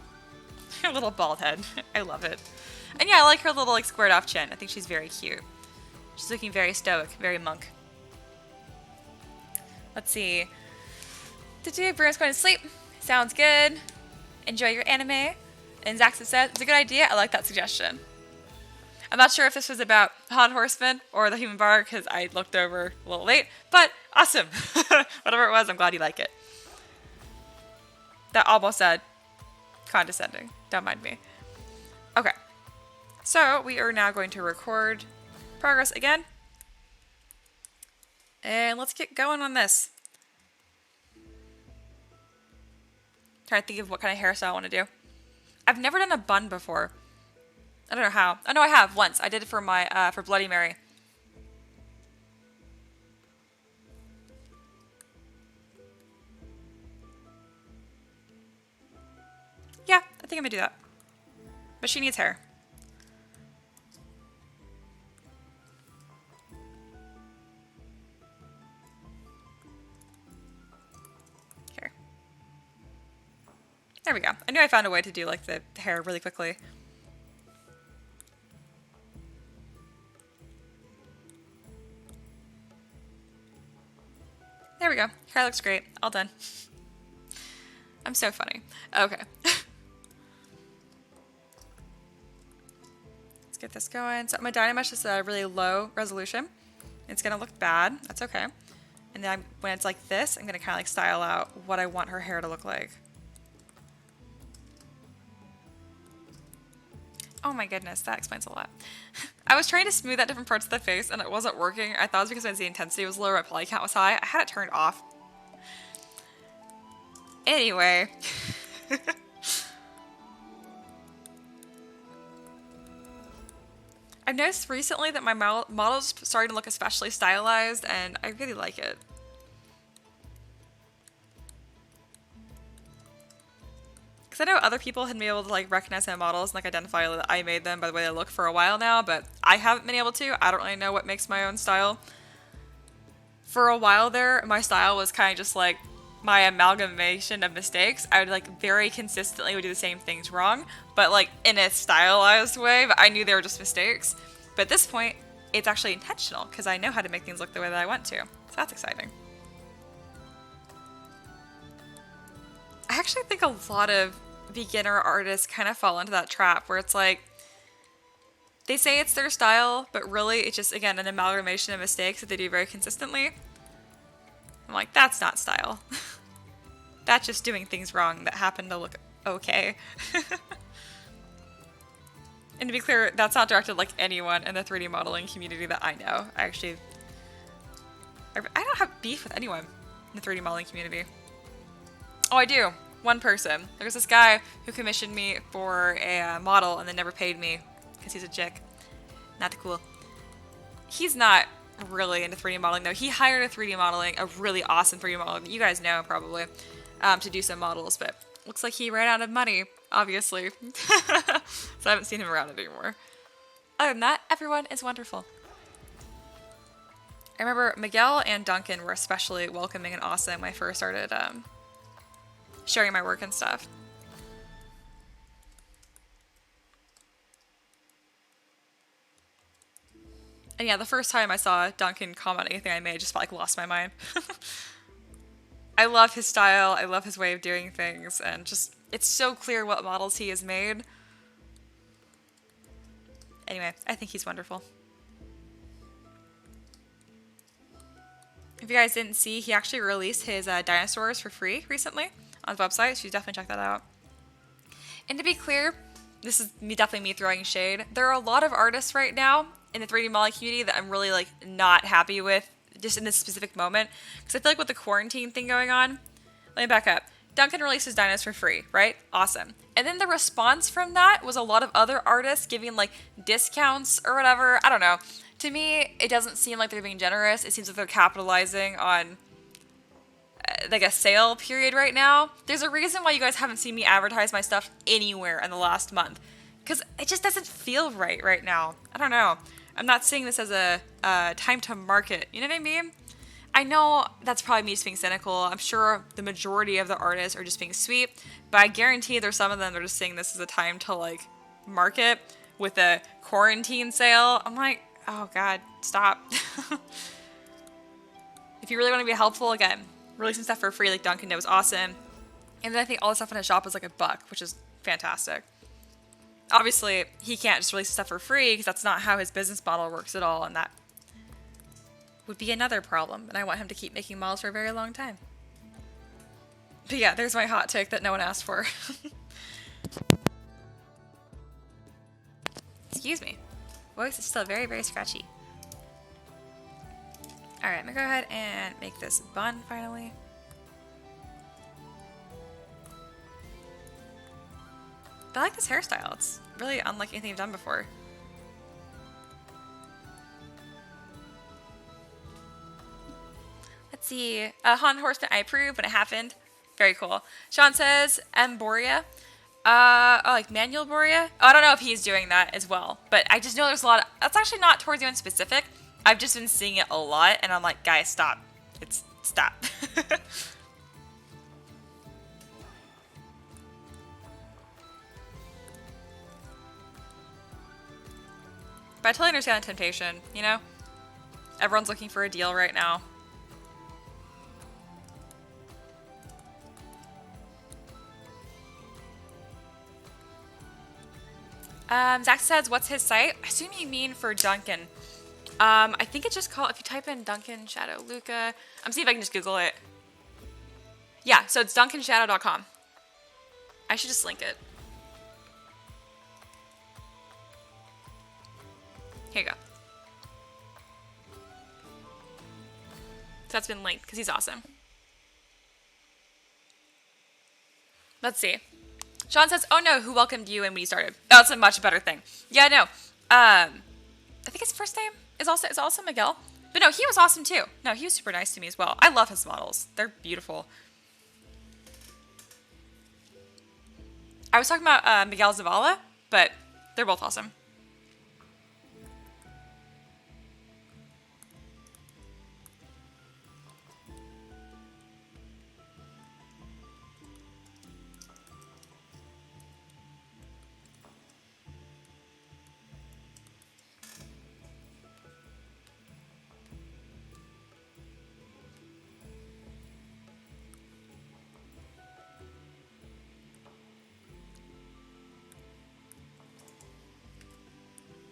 Her little bald head. I love it. And yeah, I like her little like squared off chin. I think she's very cute. She's looking very stoic, very monk. Let's see. Today, Bruno's going to sleep. Sounds good. Enjoy your anime. And Zaxxon said, it's a good idea. I like that suggestion. I'm not sure if this was about Haunted Horseman or the Human Bar because I looked over a little late, but awesome. Whatever it was, I'm glad you like it. That almost said condescending. Don't mind me. Okay. So we are now going to record progress again. And let's get going on this. Trying to think of what kind of hairstyle I want to do. I've never done a bun before. I don't know how. Oh no, I have once. I did it for my for Bloody Mary. Yeah, I think I'm gonna do that. But she needs hair. Here. There we go. I knew I found a way to do like the hair really quickly. There we go. Hair looks great. All done. I'm so funny. Okay. Let's get this going. So my Dynamesh is a really low resolution. It's going to look bad. That's okay. And then when it's like this, I'm going to kind of like style out what I want her hair to look like. Oh my goodness, that explains a lot. I was trying to smooth out different parts of the face and it wasn't working. I thought it was because the intensity was lower, my poly count was high. I had it turned off. Anyway. I've noticed recently that my model's starting to look especially stylized and I really like it. Because I know other people had been able to like recognize my models and like identify that I made them by the way they look for a while now, but I haven't been able to. I don't really know what makes my own style. For a while there, my style was kind of just like my amalgamation of mistakes. I would like very consistently would do the same things wrong, but like in a stylized way, but I knew they were just mistakes. But at this point, it's actually intentional because I know how to make things look the way that I want to. So that's exciting. I actually think a lot of beginner artists kind of fall into that trap where it's like they say it's their style, but really it's just, again, an amalgamation of mistakes that they do very consistently. I'm like, that's not style. That's just doing things wrong that happen to look okay. And to be clear, that's not directed like anyone in the 3D modeling community that I know. I don't have beef with anyone in the 3D modeling community. Oh, I do. One person. There's this guy who commissioned me for a model and then never paid me because he's a chick. Not cool. He's not really into 3D modeling though. He hired a really awesome 3D model that you guys know probably, to do some models, but looks like he ran out of money, obviously. So I haven't seen him around anymore. Other than that, everyone is wonderful. I remember Miguel and Duncan were especially welcoming and awesome when I first started sharing my work and stuff. And yeah, the first time I saw Duncan comment on anything I made, I just felt like lost my mind. I love his style. I love his way of doing things. And just, it's so clear what models he has made. Anyway, I think he's wonderful. If you guys didn't see, he actually released his dinosaurs for free recently on his website, so you definitely check that out. And to be clear, this is definitely me throwing shade. There are a lot of artists right now in the 3D modeling community that I'm really like not happy with just in this specific moment. Because I feel like with the quarantine thing going on, let me back up. Duncan releases dinos for free, right? Awesome. And then the response from that was a lot of other artists giving like discounts or whatever. I don't know. To me, it doesn't seem like they're being generous. It seems like they're capitalizing on like a sale period right now. There's a reason why you guys haven't seen me advertise my stuff anywhere in the last month. Because it just doesn't feel right now. I don't know. I'm not seeing this as a time to market. You know what I mean? I know that's probably me just being cynical. I'm sure the majority of the artists are just being sweet, but I guarantee there's some of them that are just seeing this as a time to like market with a quarantine sale. I'm like, oh God, stop. If you really want to be helpful, again, releasing stuff for free like Duncan did was awesome. And then I think all the stuff in his shop was like $1, which is fantastic. Obviously, he can't just release stuff for free because that's not how his business model works at all, and that would be another problem, and I want him to keep making models for a very long time. But yeah, there's my hot take that no one asked for. Excuse me. Voice is still very, very scratchy. Alright, I'm gonna go ahead and make this bun finally. But I like this hairstyle. It's really unlike anything I've done before. Let's see. Han Horseman, I approve when it happened. Very cool. Sean says, Borea. Oh, like Manuel Borea? Oh, I don't know if he's doing that as well. But I just know there's a lot of... That's actually not towards anyone specific. I've just been seeing it a lot, and I'm like, guys, stop. Stop. But I totally understand the temptation, you know? Everyone's looking for a deal right now. Zach says, what's his site? I assume you mean for Duncan. I think it's just called, if you type in Duncan Shadow Luca, I'm seeing if I can just Google it. Yeah, so it's duncanshadow.com. I should just link it. Here you go. So that's been linked because he's awesome. Let's see. Sean says, oh no, who welcomed you and when you started? Oh, that's a much better thing. Yeah, no. I think his first name is also Miguel. But no, he was awesome too. No, he was super nice to me as well. I love his models. They're beautiful. I was talking about Miguel Zavala, but they're both awesome.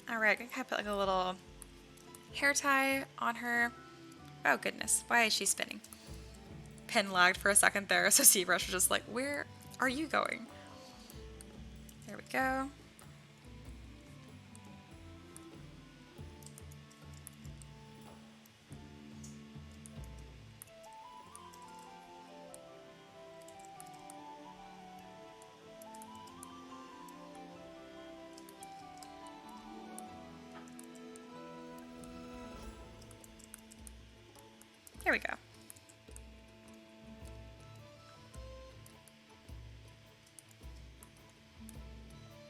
Alright, I'm gonna put like a little hair tie on her. Oh goodness, why is she spinning? Pen lagged for a second there, so ZBrush was just like, where are you going? There we go. There we go.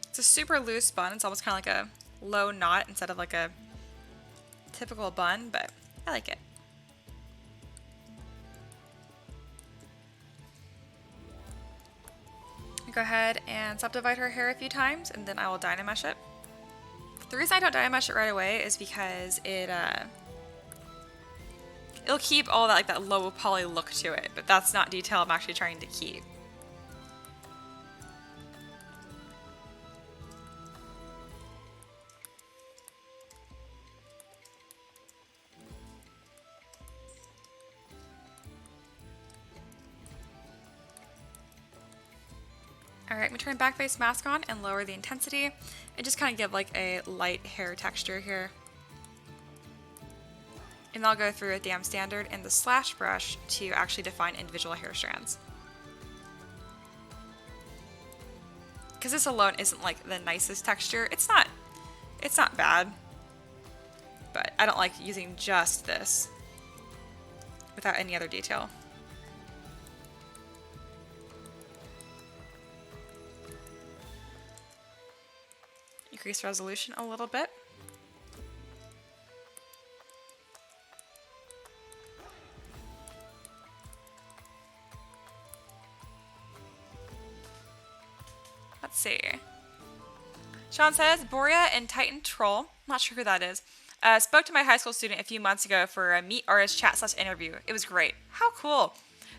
It's a super loose bun. It's almost kind of like a low knot instead of like a typical bun, but I like it. Go ahead and subdivide her hair a few times, and then I will dynamesh it. The reason I don't dye mesh it right away is because it'll keep all that like that low poly look to it, but that's not detail I'm actually trying to keep. Alright, I'm going to turn back face mask on and lower the intensity and just kind of give like a light hair texture here. And I'll go through with the standard and the slash brush to actually define individual hair strands. Because this alone isn't like the nicest texture. It's not bad, but I don't like using just this without any other detail. Increase resolution a little bit. Let's see. Sean says, Boria and Titan Troll, not sure who that is, spoke to my high school student a few months ago for a Meet Artist chat / interview. It was great. How cool.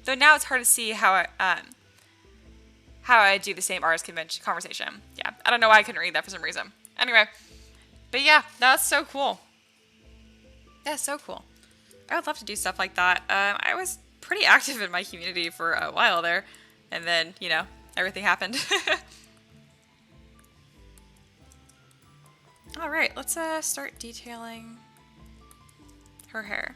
Though now it's hard to see how I do the same artist conversation. Yeah, I don't know why I couldn't read that for some reason. Anyway, but yeah, that's so cool. That's so cool. I would love to do stuff like that. I was pretty active in my community for a while there, and then, you know, everything happened. All right, let's start detailing her hair.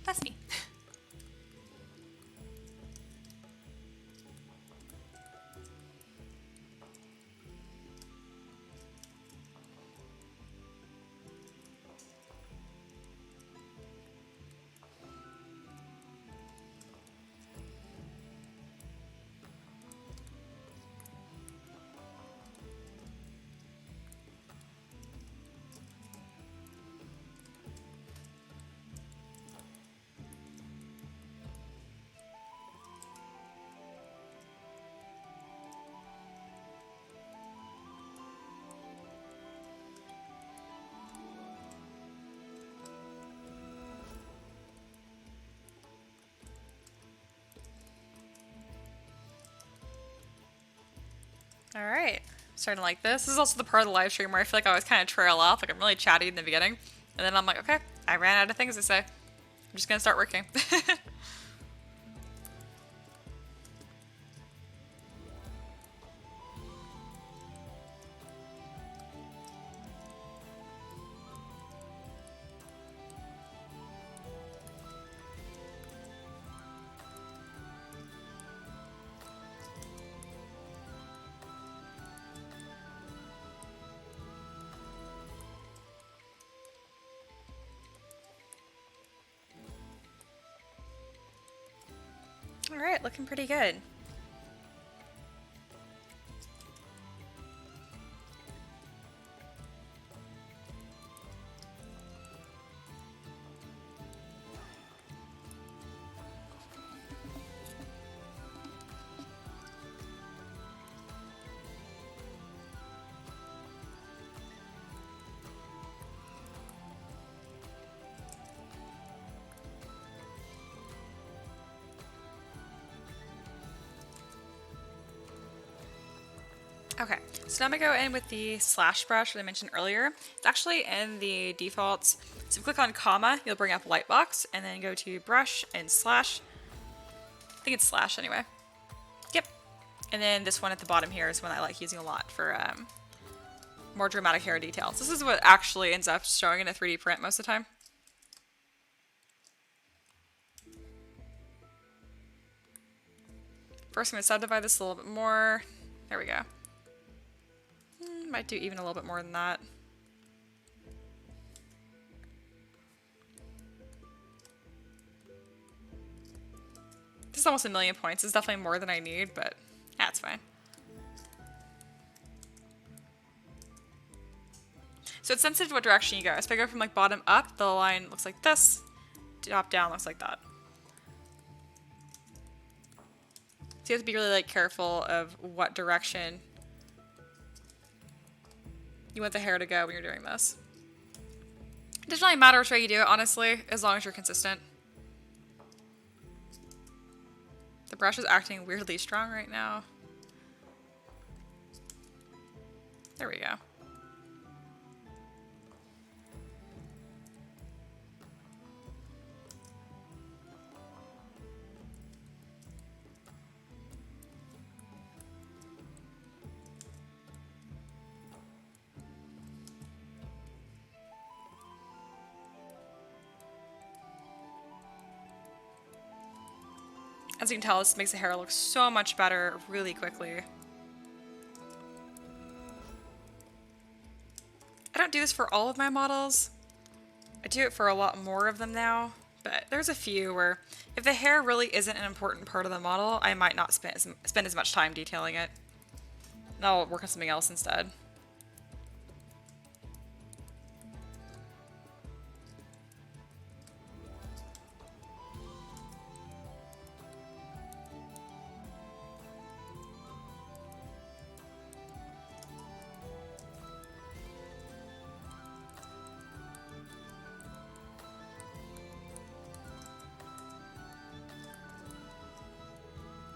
That's me. All right, starting to like this. This is also the part of the live stream where I feel like I always kind of trail off, like I'm really chatty in the beginning, and then I'm like, okay, I ran out of things to say. I'm just gonna start working. All right, looking pretty good. Okay, so now I'm gonna go in with the slash brush that I mentioned earlier. It's actually in the defaults. So if you click on comma, you'll bring up Lightbox, and then go to brush and slash. I think it's slash anyway. Yep. And then this one at the bottom here is one I like using a lot for more dramatic hair details. This is what actually ends up showing in a 3D print most of the time. First, I'm gonna subdivide this a little bit more. There we go. Might do even a little bit more than that. This is almost 1,000,000 points. It's definitely more than I need, but that's fine. So it's sensitive to what direction you go. So if I go from like bottom up, the line looks like this. Top down looks like that. So you have to be really like careful of what direction you want the hair to go when you're doing this. It doesn't really matter which way you do it, honestly, as long as you're consistent. The brush is acting weirdly strong right now. There we go. As you can tell, this makes the hair look so much better really quickly. I don't do this for all of my models. I do it for a lot more of them now, but there's a few where if the hair really isn't an important part of the model, I might not spend as much time detailing it. And I'll work on something else instead.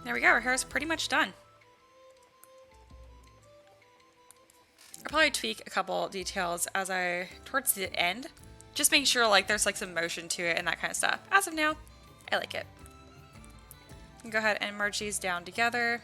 There we go, our hair is pretty much done. I'll probably tweak a couple details towards the end. Just make sure like there's like some motion to it and that kind of stuff. As of now, I like it. You can go ahead and merge these down together.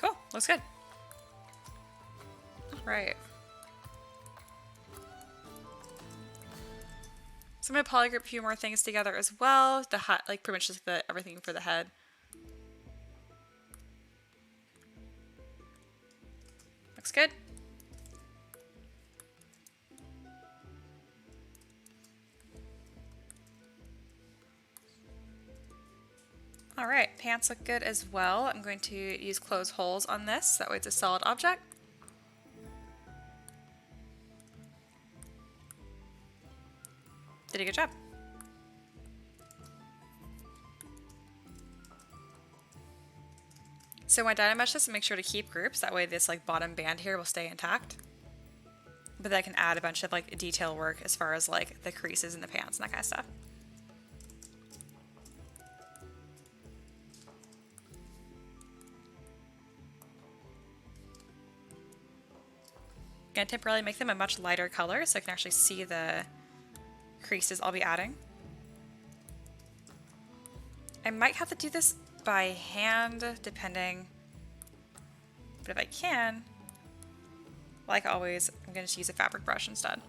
Cool, looks good. All right. So I'm gonna polygroup a few more things together as well. The hat, like pretty much just everything for the head. Looks good. All right, pants look good as well. I'm going to use close holes on this, that way it's a solid object. Did a good job. So when I dynamesh this, make sure to keep groups, that way this like bottom band here will stay intact. But then I can add a bunch of like detail work as far as like the creases in the pants and that kind of stuff. Gonna temporarily make them a much lighter color so I can actually see the creases I'll be adding. I might have to do this by hand depending, but if I can, like always, I'm gonna just use a fabric brush instead.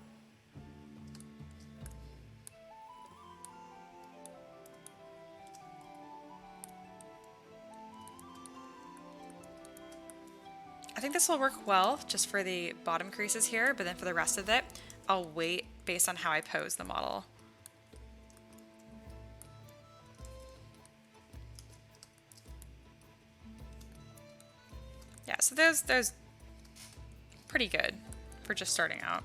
I think this will work well just for the bottom creases here, but then for the rest of it, I'll wait based on how I pose the model. Yeah, so those pretty good for just starting out.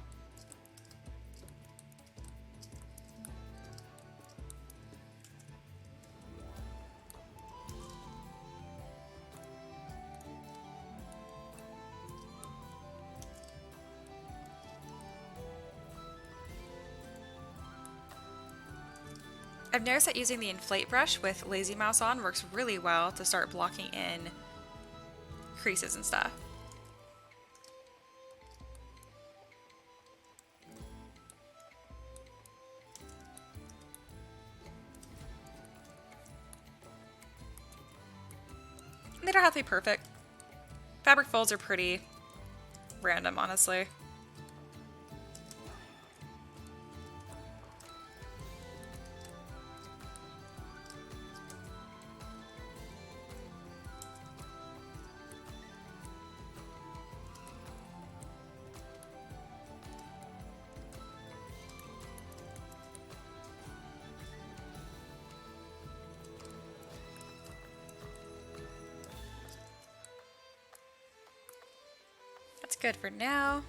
I've noticed that using the inflate brush with Lazy Mouse on works really well to start blocking in creases and stuff. They don't have to be perfect. Fabric folds are pretty random, honestly. good for now.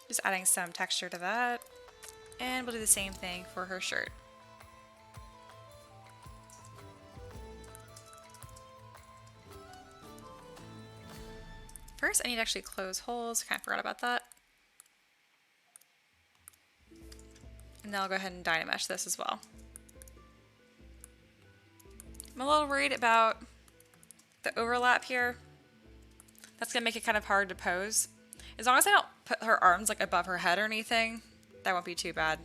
Just adding some texture to that. And we'll do the same thing for her shirt. First, I need to actually close holes. Kind of forgot about that. And then I'll go ahead and Dynamesh this as well. I'm a little worried about the overlap here. That's gonna make it kind of hard to pose. As long as I don't put her arms like above her head or anything, that won't be too bad.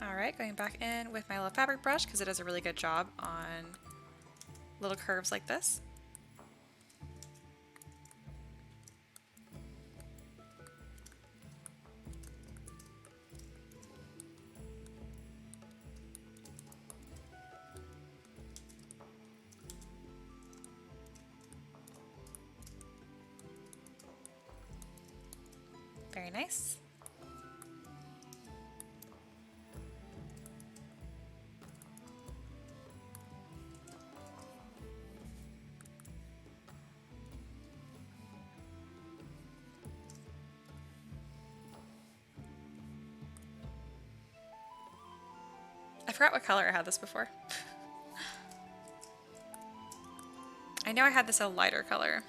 Alright, going back in with my little fabric brush because it does a really good job on little curves like this. Very nice. I forgot what color I had this before. I know I had this a lighter color.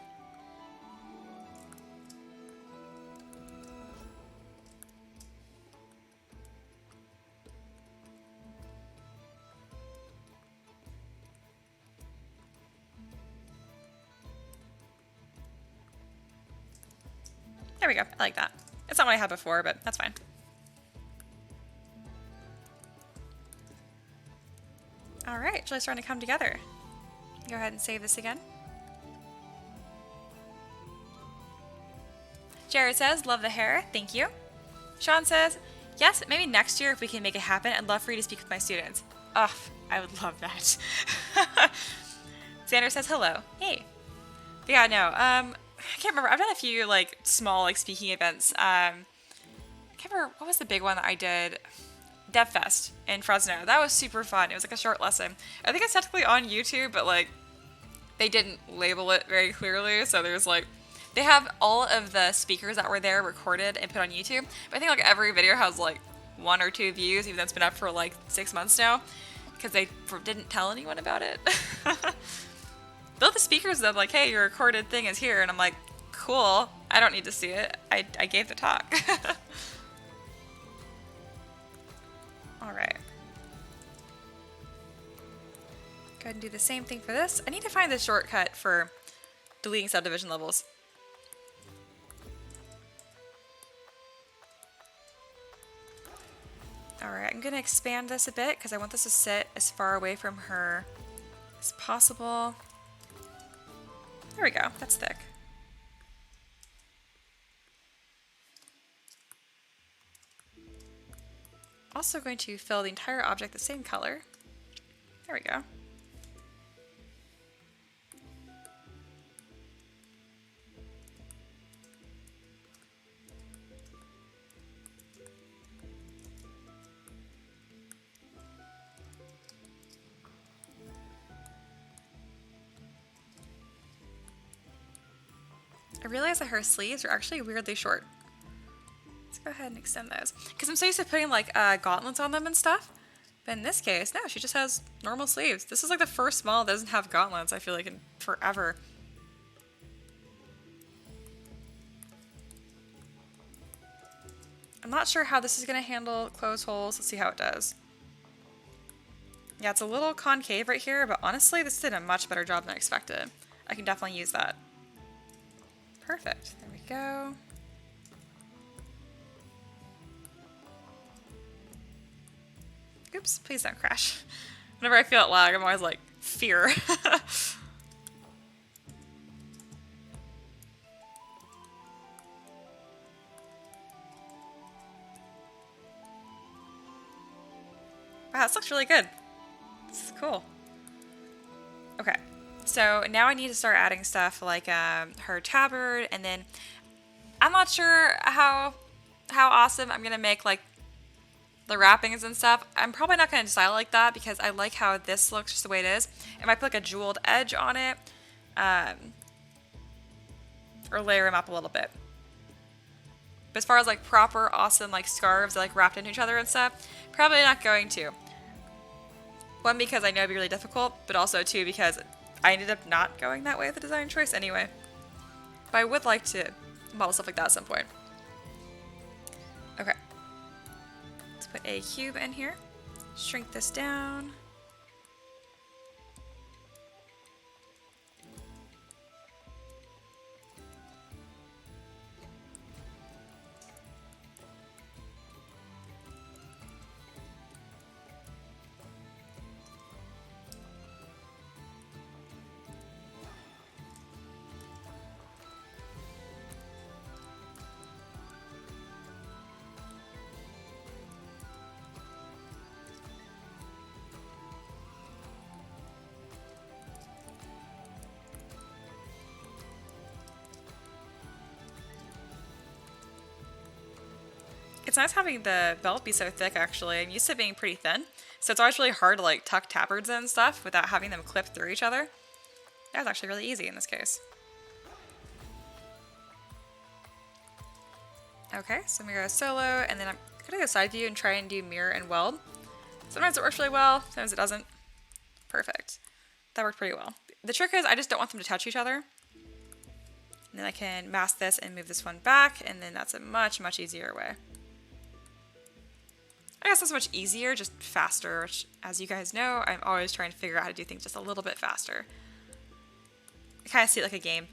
There we go. I like that. It's not what I had before, but that's fine. All right, it's really starting to come together. Go ahead and save this again. Jared says, love the hair. Thank you. Sean says, yes, maybe next year if we can make it happen. I'd love for you to speak with my students. Oh, I would love that. Xander says, hello. Hey. But yeah, no, I can't remember. I've done a few like small like speaking events. I can't remember what was the big one that I did. DevFest in Fresno. That was super fun. It was like a short lesson. I think it's technically on YouTube, but like they didn't label it very clearly. So there's like, they have all of the speakers that were there recorded and put on YouTube. But I think like every video has like 1 or 2 views, even though it's been up for like 6 months now, because they didn't tell anyone about it. Though the speakers though, like, hey, your recorded thing is here. And I'm like, cool. I don't need to see it. I gave the talk. All right. Go ahead and do the same thing for this. I need to find the shortcut for deleting subdivision levels. All right, I'm gonna expand this a bit because I want this to sit as far away from her as possible. There we go, that's thick. Also going to fill the entire object the same color. There we go. I realized that her sleeves are actually weirdly short. Let's go ahead and extend those. Because I'm so used to putting like gauntlets on them and stuff. But in this case, no, she just has normal sleeves. This is like the first model that doesn't have gauntlets, I feel like, in forever. I'm not sure how this is going to handle closed holes. Let's see how it does. Yeah, it's a little concave right here, but honestly, this did a much better job than I expected. I can definitely use that. Perfect. There we go. Oops, please don't crash. Whenever I feel it lag, I'm always like, fear. Wow, this looks really good. This is cool. Okay, so now I need to start adding stuff like her tabard, and then I'm not sure how awesome I'm gonna make like the wrappings and stuff. I'm probably not going to style like that because I like how this looks just the way it is. I might put like a jeweled edge on it, or layer them up a little bit. But as far as like proper awesome like scarves that like wrapped into each other and stuff, probably not going to. One, because I know it'd be really difficult, but also two, because I ended up not going that way with the design choice anyway. But I would like to model stuff like that at some point. Okay. Let's put a cube in here. Shrink this down. It's nice having the belt be so thick, actually. I'm used to it being pretty thin, so it's always really hard to like tuck tabards in and stuff without having them clip through each other. That was actually really easy in this case. Okay, so I'm gonna go solo, and then I'm gonna go side view and try and do mirror and weld. Sometimes it works really well, sometimes it doesn't. Perfect. That worked pretty well. The trick is I just don't want them to touch each other. And then I can mask this and move this one back, and then that's a much, much easier way. I guess that's much easier, just faster, which, as you guys know, I'm always trying to figure out how to do things just a little bit faster. I kind of see it like a game.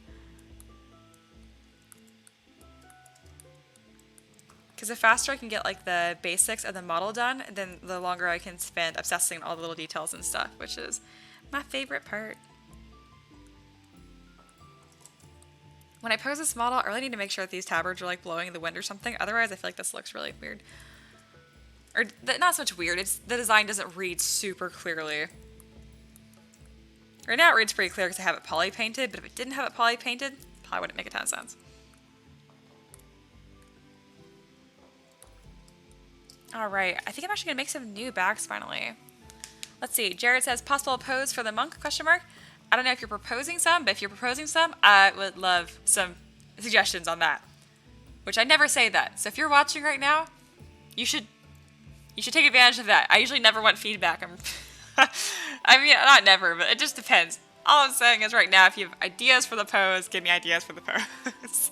Because the faster I can get like the basics of the model done, then the longer I can spend obsessing on all the little details and stuff, which is my favorite part. When I pose this model, I really need to make sure that these tabards are like blowing in the wind or something. Otherwise, I feel like this looks really weird. Or not so much weird, it's the design doesn't read super clearly. Right now it reads pretty clear because I have it poly painted, but if it didn't have it poly painted, probably wouldn't make a ton of sense. Alright, I think I'm actually going to make some new bags finally. Let's see, Jared says, possible pose for the monk, question mark. I don't know if you're proposing some, but if you're proposing some, I would love some suggestions on that. Which I never say that, so if you're watching right now, you should take advantage of that. I usually never want feedback. I mean, not never, but it just depends. All I'm saying is right now, if you have ideas for the pose, give me ideas for the pose.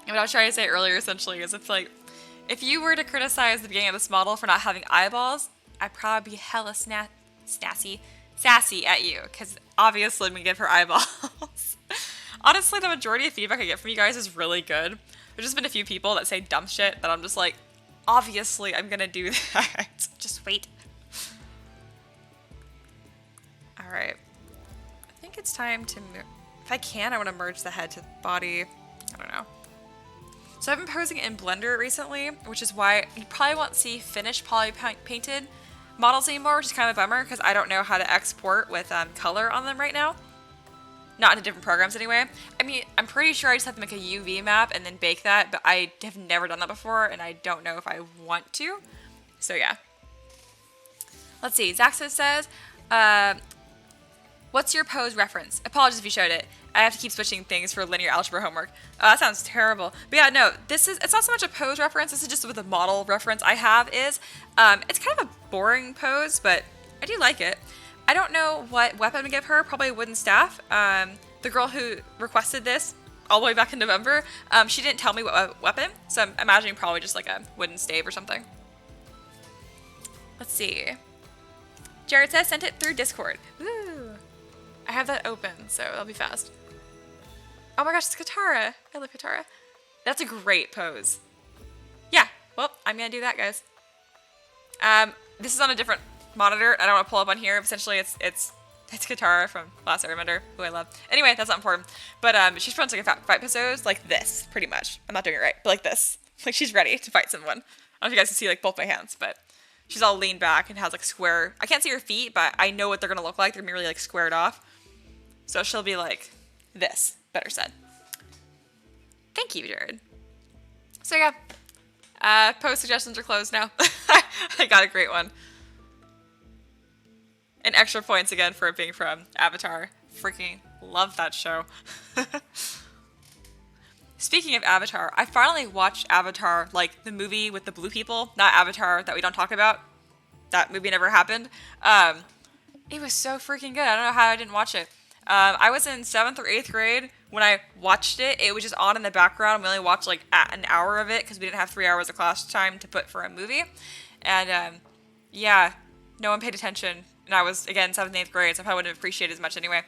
And what I was trying to say earlier, essentially, is if you were to criticize the beginning of this model for not having eyeballs, I'd probably be hella sassy at you, because obviously I'm going to give her eyeballs. Honestly, the majority of feedback I get from you guys is really good. There's just been a few people that say dumb shit that I'm just like, obviously, I'm gonna do that. Just wait. Alright. I think it's time to move. If I can, I want to merge the head to the body. I don't know. So I've been posing in Blender recently, which is why you probably won't see finished poly painted models anymore, which is kind of a bummer because I don't know how to export with color on them right now. Not into different programs anyway. I mean, I'm pretty sure I just have to make a UV map and then bake that, but I have never done that before, and I don't know if I want to. So yeah. Let's see. Zaxo says, what's your pose reference? Apologies if you showed it. I have to keep switching things for linear algebra homework. Oh, that sounds terrible. But yeah, no, it's not so much a pose reference. This is just what the model reference I have is. It's kind of a boring pose, but I do like it. I don't know what weapon to give her, probably a wooden staff. The girl who requested this all the way back in November, she didn't tell me what weapon, so I'm imagining probably just like a wooden stave or something. Let's see. Jared says sent it through Discord. Woo! I have that open, so it'll be fast. Oh my gosh, it's Katara. I love Katara. That's a great pose. Yeah, well, I'm gonna do that, guys. This is on a different monitor. I don't want to pull up on here. Essentially, it's Katara from Last Airbender, who I love. Anyway, that's not important. But she's from like a fight pose like this, pretty much. I'm not doing it right, but like this. Like she's ready to fight someone. I don't know if you guys can see like both my hands, but she's all leaned back and has like square. I can't see her feet, but I know what they're gonna look like. They're gonna be really like squared off. So she'll be like this. Better said. Thank you, Jared. So yeah, Post suggestions are closed now. I got a great one. And extra points again for it being from Avatar. Freaking love that show. Speaking of Avatar, I finally watched Avatar, like the movie with the blue people, not Avatar that we don't talk about. That movie never happened. It was so freaking good. I don't know how I didn't watch it. I was in 7th or 8th grade when I watched it. It was just on in the background. We only watched like an hour of it because we didn't have 3 hours of class time to put for a movie. And yeah, no one paid attention. And I was, again, 7th and 8th grade, so I probably wouldn't have appreciated it as much anyway.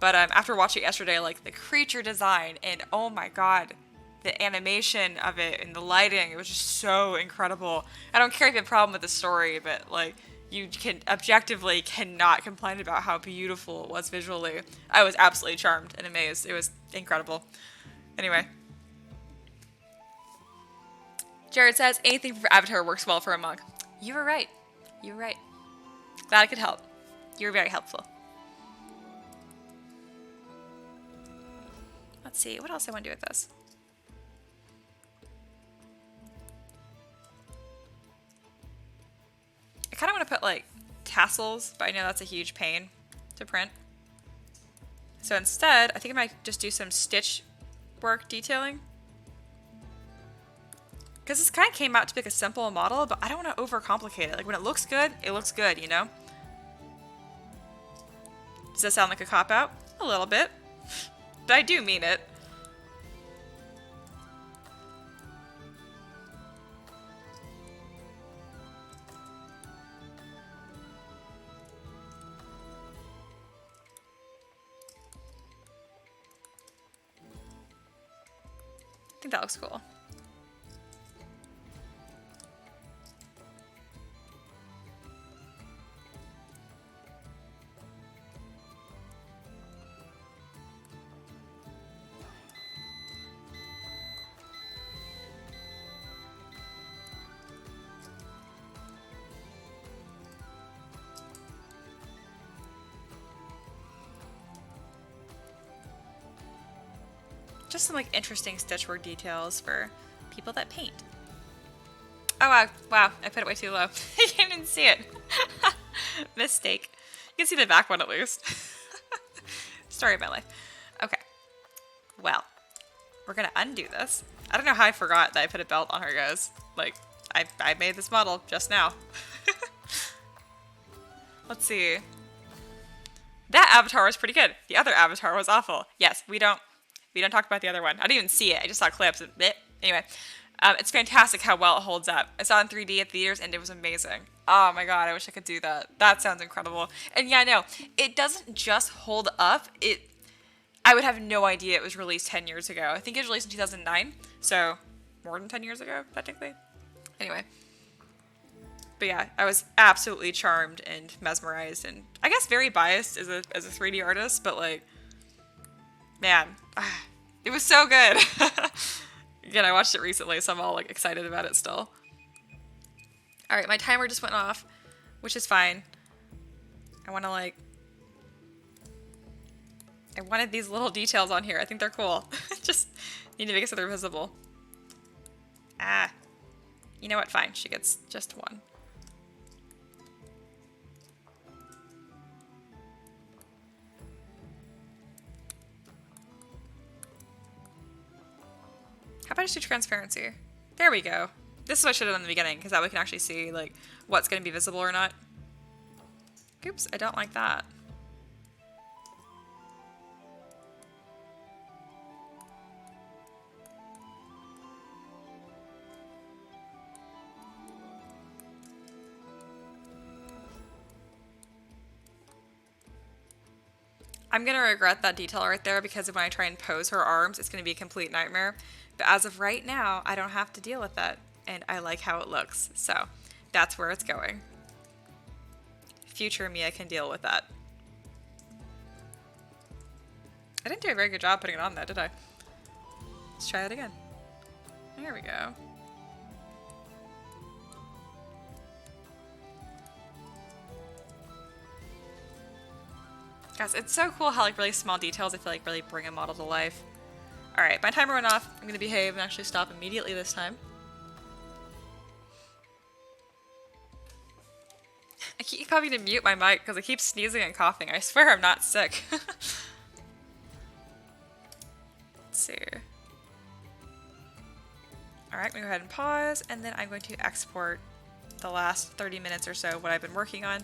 But after watching it yesterday, like the creature design and oh my god, the animation of it and the lighting, it was just so incredible. I don't care if you have a problem with the story, but like you can objectively cannot complain about how beautiful it was visually. I was absolutely charmed and amazed. It was incredible. Anyway. Jared says, anything for Avatar works well for a monk. You were right. You were right. Glad I could help. You were very helpful. Let's see, what else I want to do with this? I kind of want to put like tassels, but I know that's a huge pain to print. So instead, I think I might just do some stitch work detailing. Because this kind of came out to be like a simple model, but I don't want to overcomplicate it. Like when it looks good, you know? Does that sound like a cop-out? A little bit. But I do mean it. I think that looks cool. Just some like interesting stitchwork details for people that paint. Oh wow, wow, I put it way too low. I can't even see it. Mistake. You can see the back one at least. Story of my life. Okay. Well, we're gonna undo this. I don't know how I forgot that I put a belt on her, guys. Like, I made this model just now. Let's see. That avatar was pretty good. The other avatar was awful. Yes, we don't talk about the other one. I didn't even see it. I just saw clips. Anyway, it's fantastic how well it holds up. I saw it in 3D at theaters and it was amazing. Oh my god, I wish I could do that. That sounds incredible. And yeah, no, it doesn't just hold up. I would have no idea it was released 10 years ago. I think it was released in 2009, so more than 10 years ago, technically. Anyway. But yeah, I was absolutely charmed and mesmerized and I guess very biased as a 3D artist, but like, man, it was so good. Again, I watched it recently, so I'm all like excited about it still. All right, my timer just went off, which is fine. I wanted these little details on here. I think they're cool. Just need to make it so they're visible. You know what? Fine. She gets just one. How about I just do transparency? There we go. This is what I should have done in the beginning, because that way we can actually see like what's going to be visible or not. Oops, I don't like that. I'm going to regret that detail right there because when I try and pose her arms, it's going to be a complete nightmare. But as of right now, I don't have to deal with that. And I like how it looks. So that's where it's going. Future Mia can deal with that. I didn't do a very good job putting it on though, did I? Let's try that again. There we go. Guys, it's so cool how like really small details I feel like really bring a model to life. Alright, my timer went off. I'm gonna behave and actually stop immediately this time. I keep having to mute my mic because I keep sneezing and coughing. I swear I'm not sick. Let's see. Alright, I'm going to go ahead and pause, and then I'm going to export the last 30 minutes or so what I've been working on.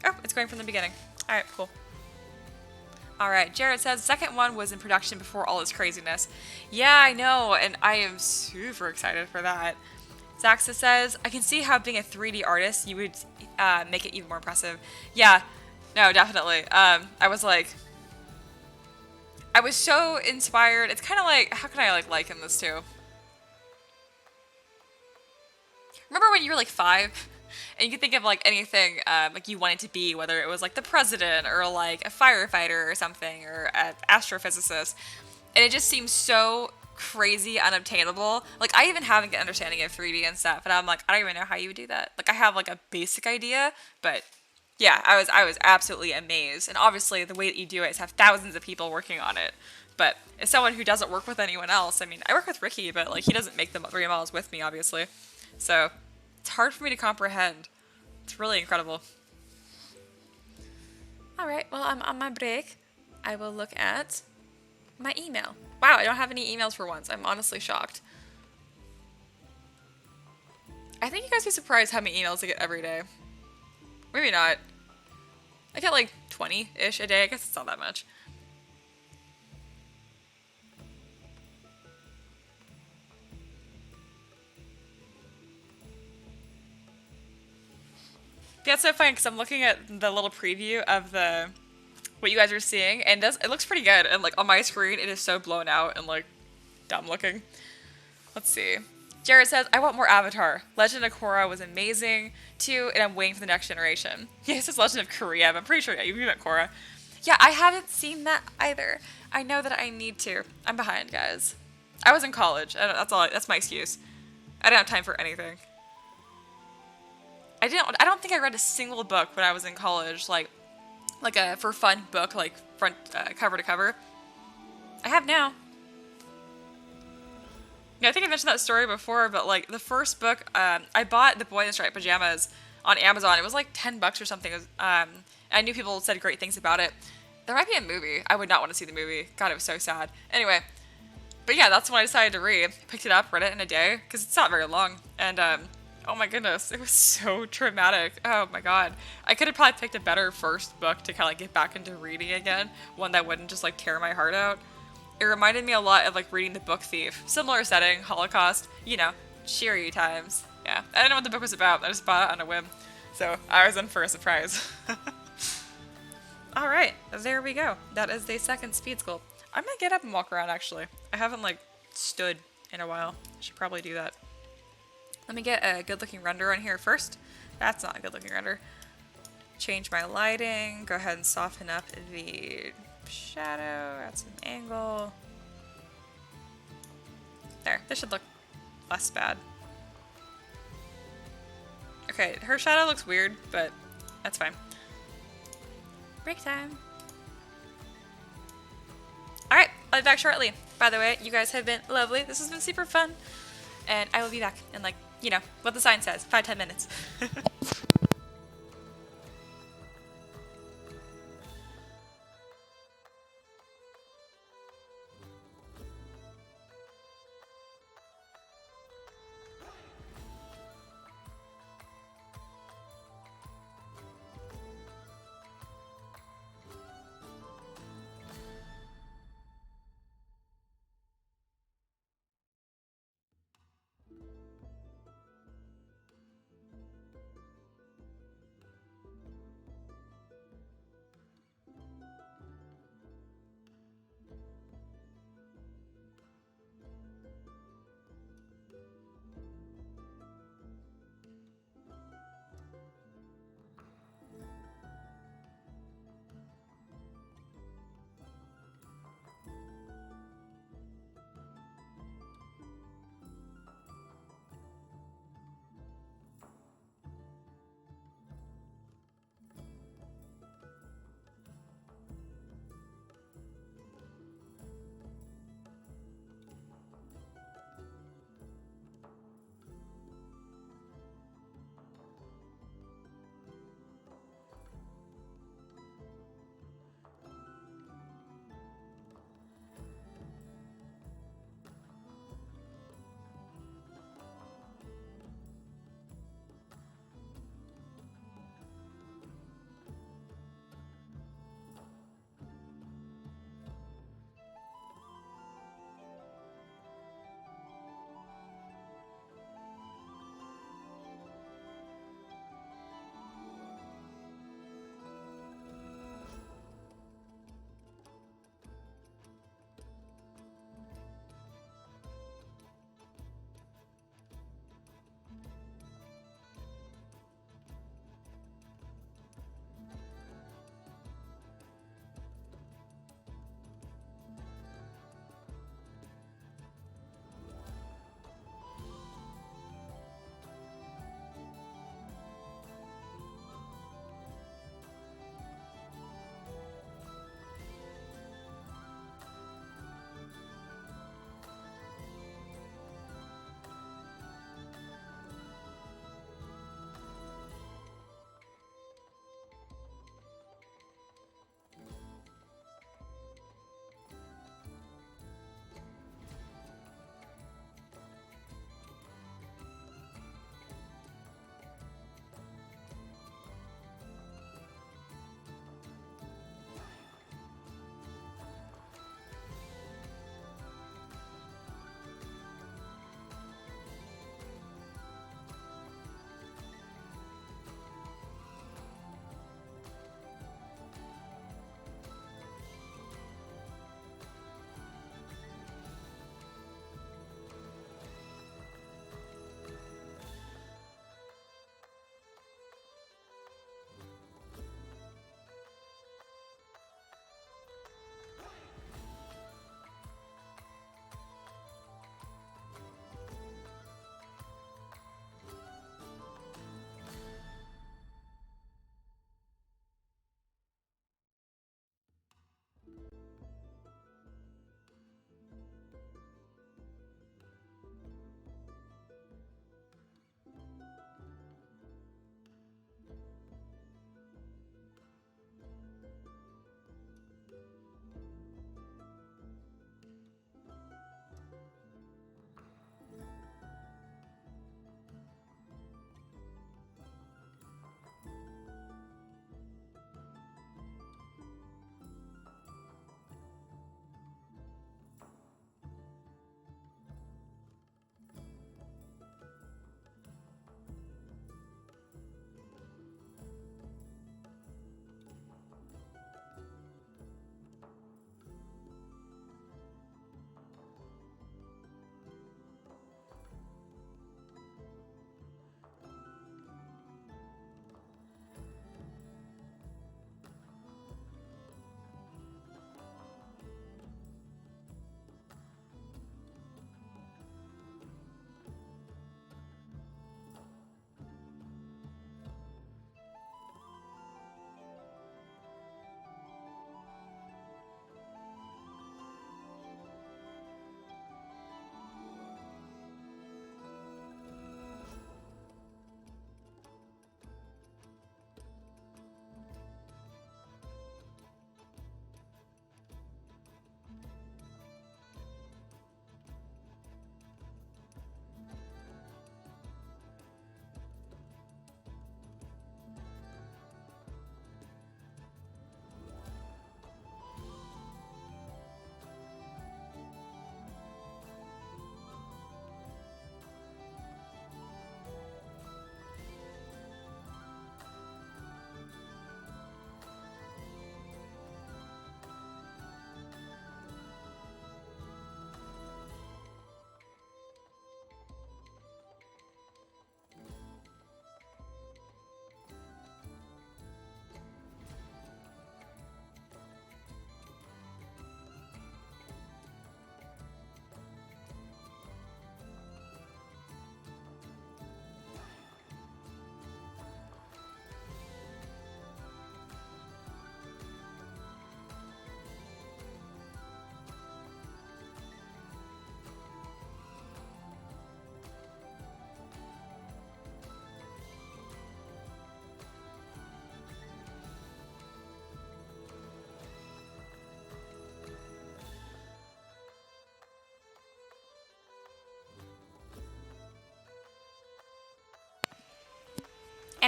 Oh, it's going from the beginning. Alright, cool. Alright, Jared says, the second one was in production before all this craziness. Yeah, I know, and I am super excited for that. Zaxa says, I can see how being a 3D artist, you would make it even more impressive. Yeah, no, definitely. I was so inspired. It's kind of like, how can I liken this to? Remember when you were like 5 and you could think of like anything like you wanted to be, whether it was like the president or like a firefighter or something or an astrophysicist, and it just seems so crazy unobtainable. Like I even have an understanding of 3D and stuff, and I'm like, I don't even know how you would do that. Like I have like a basic idea, but yeah, I was absolutely amazed. And obviously the way that you do it is have thousands of people working on it. But as someone who doesn't work with anyone else, I mean, I work with Ricky, but like he doesn't make the 3D models with me, obviously. So it's hard for me to comprehend. It's really incredible. Alright, well, I'm on my break. I will look at my email. Wow, I don't have any emails for once. I'm honestly shocked. I think you guys would be surprised how many emails I get every day. Maybe not. I get like 20-ish a day. I guess it's not that much. Yeah, it's so funny because I'm looking at the little preview of the what you guys are seeing, and it looks pretty good. And like on my screen, it is so blown out and like dumb looking. Let's see. Jared says, I want more Avatar. Legend of Korra was amazing too, and I'm waiting for the next generation. Yeah, it says Legend of Korea, but I'm pretty sure you meant Korra. Yeah, I haven't seen that either. I know that I need to. I'm behind, guys. I was in college. That's my excuse. I didn't have time for anything. I don't think I read a single book when I was in college, like a for fun book, like front cover to cover. I have now. Yeah, I think I mentioned that story before, but like the first book, I bought The Boy in the Striped Pajamas on Amazon. It was like $10 or something. I knew people said great things about it. There might be a movie. I would not want to see the movie. God, it was so sad. Anyway, but yeah, that's when I decided to read. Picked it up, read it in a day because it's not very long, and oh my goodness, it was so traumatic. Oh my god. I could have probably picked a better first book to kind of like get back into reading again. One that wouldn't just like tear my heart out. It reminded me a lot of like reading The Book Thief. Similar setting, Holocaust, you know, cheery times. Yeah, I didn't know what the book was about. I just bought it on a whim. So I was in for a surprise. Alright, there we go. That is the second speed sculpt. I'm gonna get up and walk around actually. I haven't like stood in a while. I should probably do that. Let me get a good looking render on here first. That's not a good looking render. Change my lighting. Go ahead and soften up the shadow. Add some angle. There. This should look less bad. Okay, her shadow looks weird, but that's fine. Break time. Alright, I'll be back shortly. By the way, you guys have been lovely. This has been super fun. And I will be back in like, you know, what the sign says, 5-10 minutes.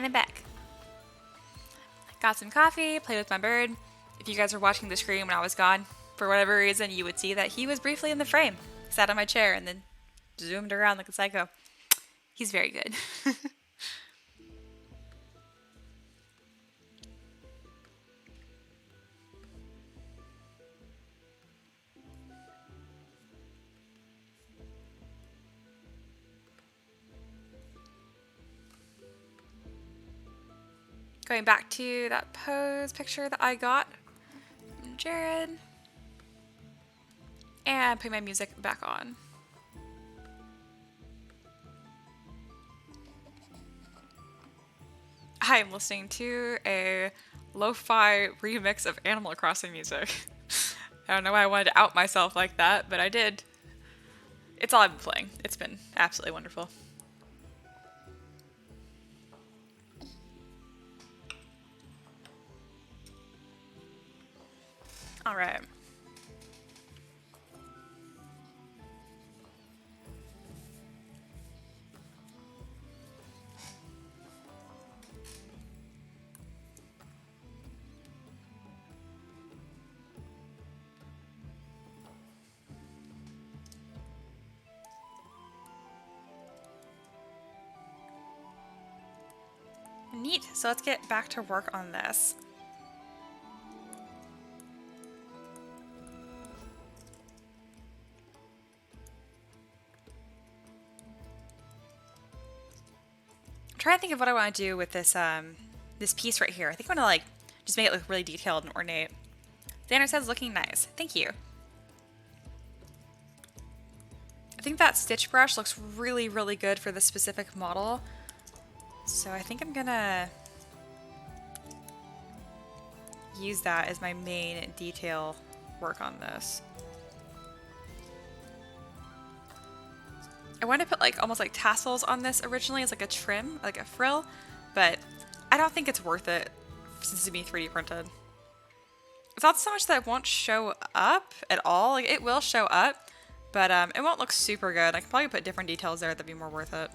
And I'm back. Got some coffee, played with my bird. If you guys were watching the screen when I was gone, for whatever reason, you would see that he was briefly in the frame. Sat on my chair and then zoomed around like a psycho. He's very good. Going back to that pose picture that I got from Jared. And putting my music back on. I am listening to a lo-fi remix of Animal Crossing music. I don't know why I wanted to out myself like that, but I did. It's all I've been playing. It's been absolutely wonderful. All right. Neat. So let's get back to work on this. I'm trying to think of what I want to do with this this piece right here. I think I want to like just make it look really detailed and ornate. Xander says looking nice. Thank you. I think that stitch brush looks really, really good for this specific model. So I think I'm gonna use that as my main detail work on this. I wanted to put like almost like tassels on this originally as like a trim, like a frill, but I don't think it's worth it since it's being 3D printed. It's not so much that it won't show up at all. Like it will show up, but it won't look super good. I can probably put different details there that'd be more worth it.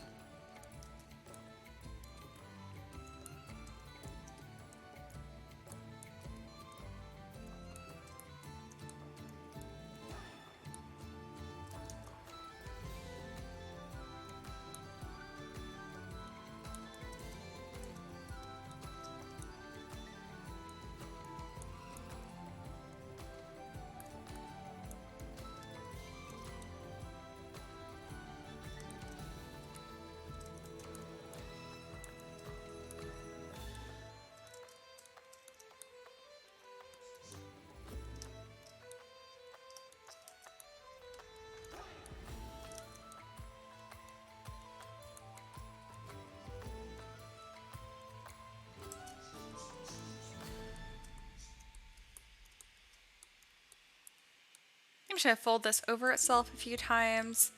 I'm just going to fold this over itself a few times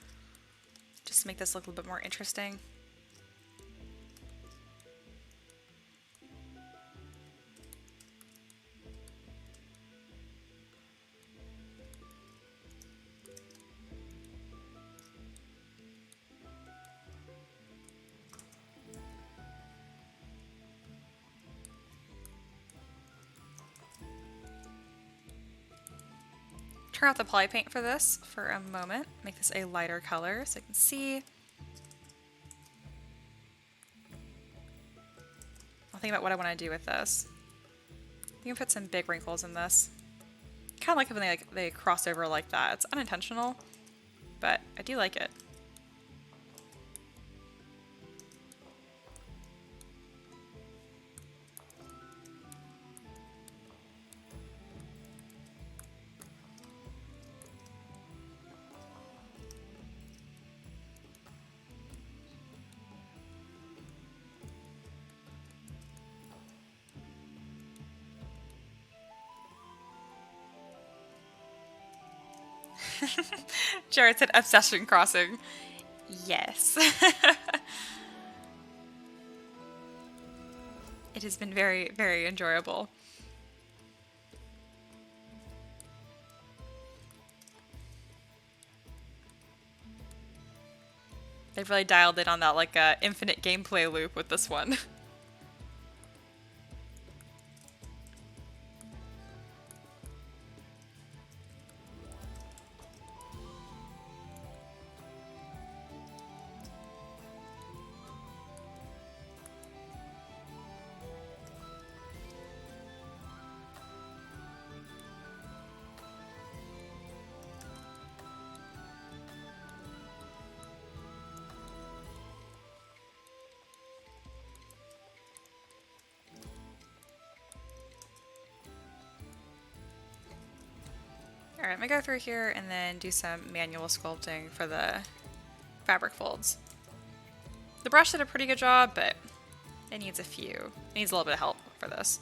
just to make this look a little bit more interesting. Turn off the poly paint for this for a moment. Make this a lighter color so I can see. I'll think about what I want to do with this. You can put some big wrinkles in this. Kind of like when they cross over like that. It's unintentional, but I do like it. Jared said obsession crossing. Yes. It has been very, very enjoyable. They've really dialed in on that like infinite gameplay loop with this one. Alright, I'm gonna go through here and then do some manual sculpting for the fabric folds. The brush did a pretty good job, but it needs a little bit of help for this.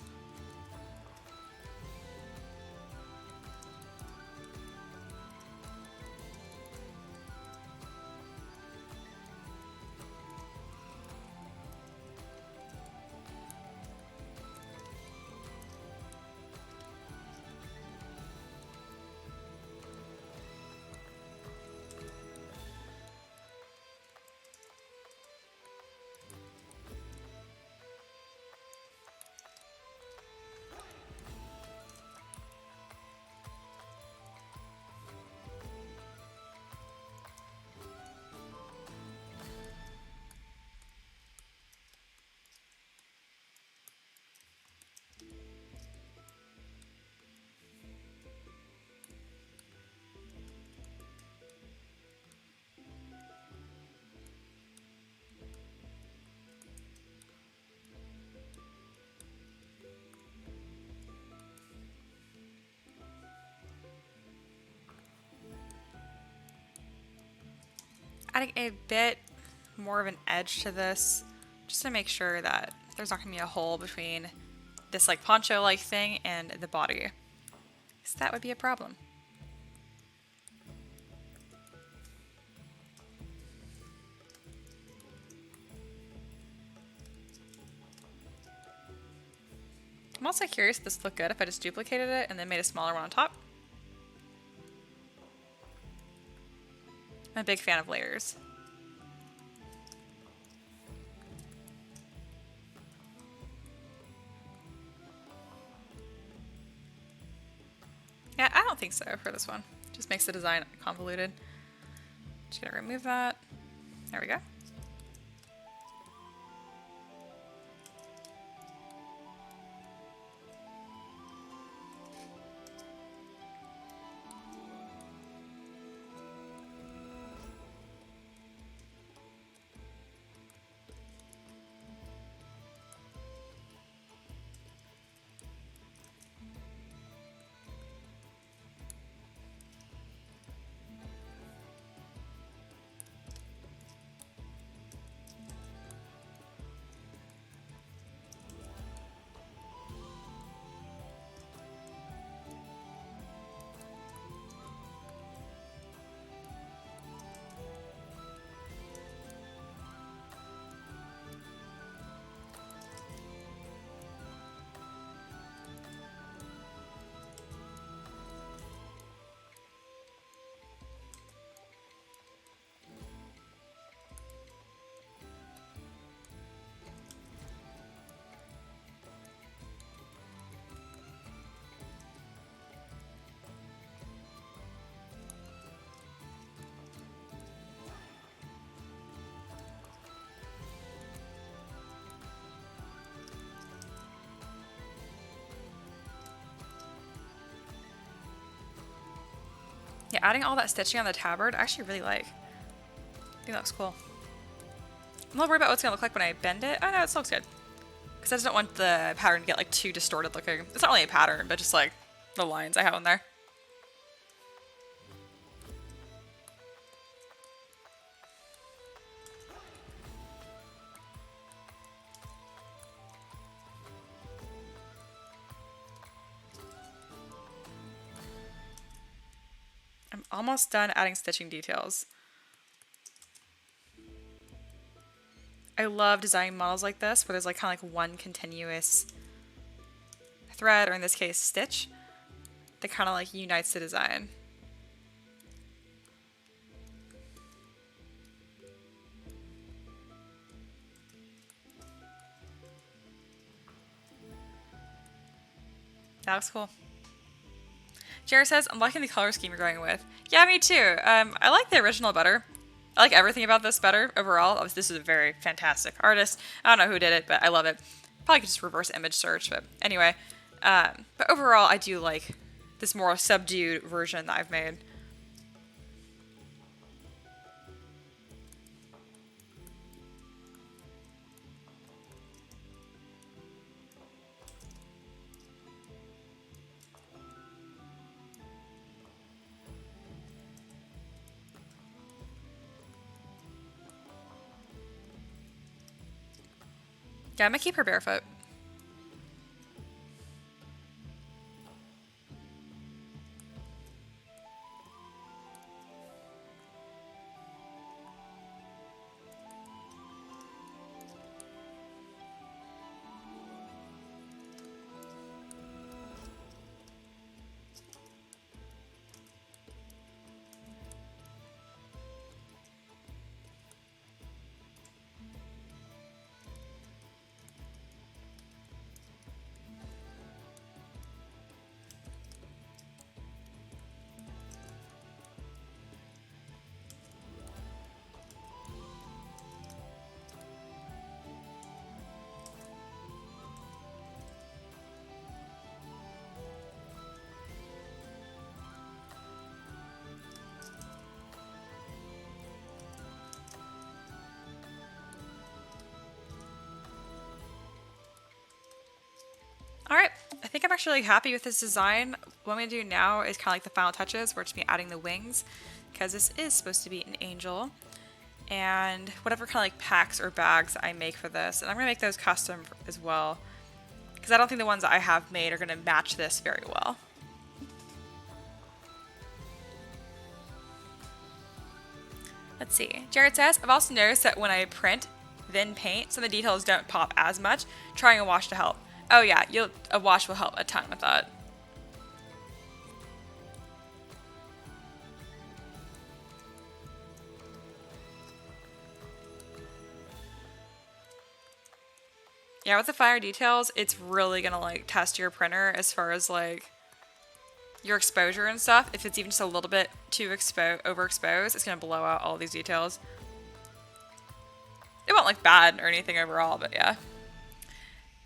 Adding a bit more of an edge to this, just to make sure that there's not going to be a hole between this like poncho-like thing and the body, because that would be a problem. I'm also curious if this looked good if I just duplicated it and then made a smaller one on top. I'm a big fan of layers. Yeah, I don't think so for this one. Just makes the design convoluted. Just gonna remove that. There we go. Yeah, adding all that stitching on the tabard, I actually really like. I think that looks cool. I'm not worried about what it's gonna look like when I bend it. Oh no, it still looks good. Because I just don't want the pattern to get like too distorted looking. It's not really a pattern, but just like the lines I have on there. I'm almost done adding stitching details. I love designing models like this where there's like kind of like one continuous thread, or in this case stitch, that kind of like unites the design. That looks cool. Jared says, I'm liking the color scheme you're going with. Yeah, me too. I like the original better. I like everything about this better overall. Obviously, this is a very fantastic artist. I don't know who did it, but I love it. Probably could just reverse image search, but anyway. But overall, I do like this more subdued version that I've made. Yeah, I'm gonna keep her barefoot. All right, I think I'm actually happy with this design. What I'm gonna do now is kind of like the final touches, where it's me adding the wings, because this is supposed to be an angel, and whatever kind of like packs or bags I make for this, and I'm gonna make those custom as well, because I don't think the ones that I have made are gonna match this very well. Let's see. Jared says, I've also noticed that when I print, then paint, some of the details don't pop as much. Trying a wash to help. Oh yeah, a wash will help a ton with that. Yeah, with the finer details, it's really gonna like test your printer as far as like your exposure and stuff. If it's even just a little bit too overexposed, it's gonna blow out all these details. It won't look bad or anything overall, but yeah.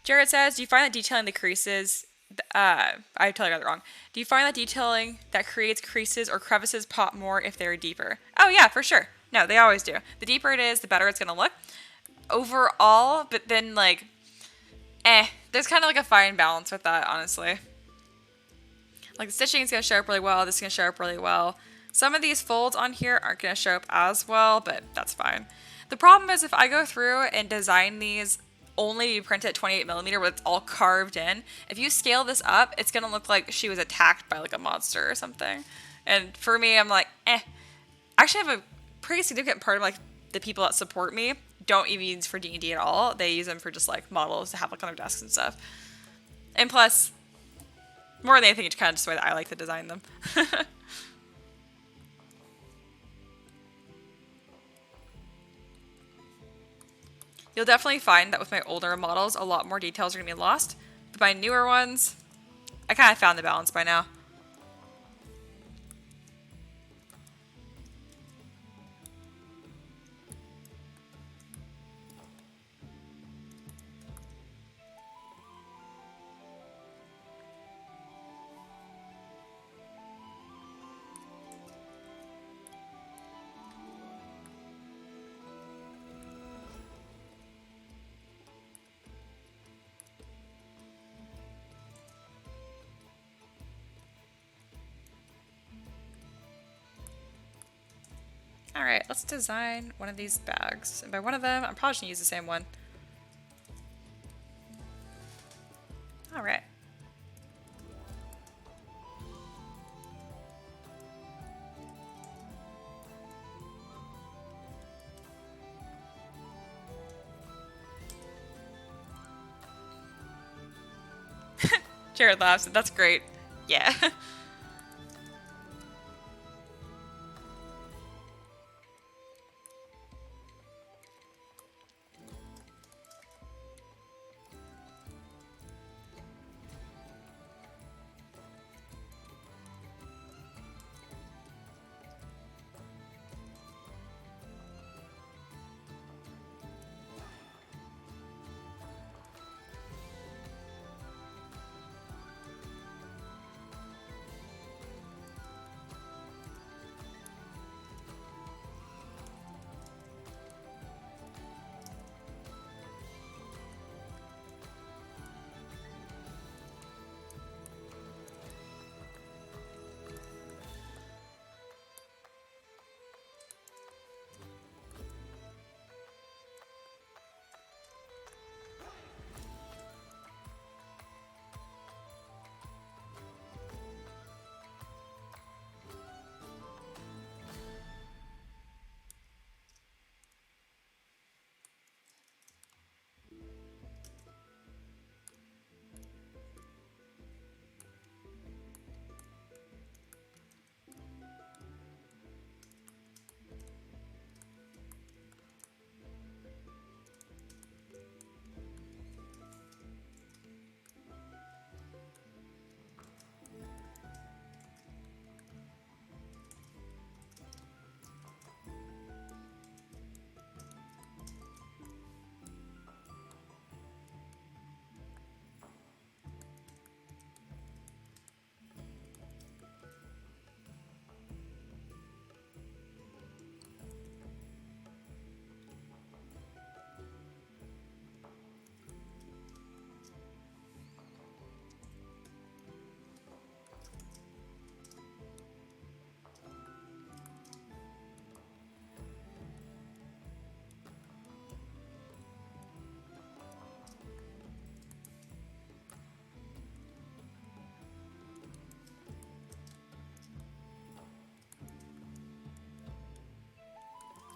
Jared says, do you find that detailing the creases, I totally got it wrong. Do you find that detailing that creates creases or crevices pop more if they're deeper? Oh yeah, for sure. No, they always do. The deeper it is, the better it's gonna look. Overall, but then like, there's kind of like a fine balance with that, honestly. Like the stitching is gonna show up really well, this is gonna show up really well. Some of these folds on here aren't gonna show up as well, but that's fine. The problem is if I go through and design these only to print at 28mm where it's all carved in, if you scale this up, it's gonna look like she was attacked by like a monster or something. And for me, I'm like, I actually have a pretty significant part of like the people that support me don't even use for D&D at all. They use them for just like models to have like on their desks and stuff. And plus, more than anything, it's kind of just the way that I like to design them. You'll definitely find that with my older models, a lot more details are going to be lost. But my newer ones, I kind of found the balance by now. Alright, let's design one of these bags. And by one of them, I'm probably just going to use the same one. Alright. Jared laughs. That's great. Yeah.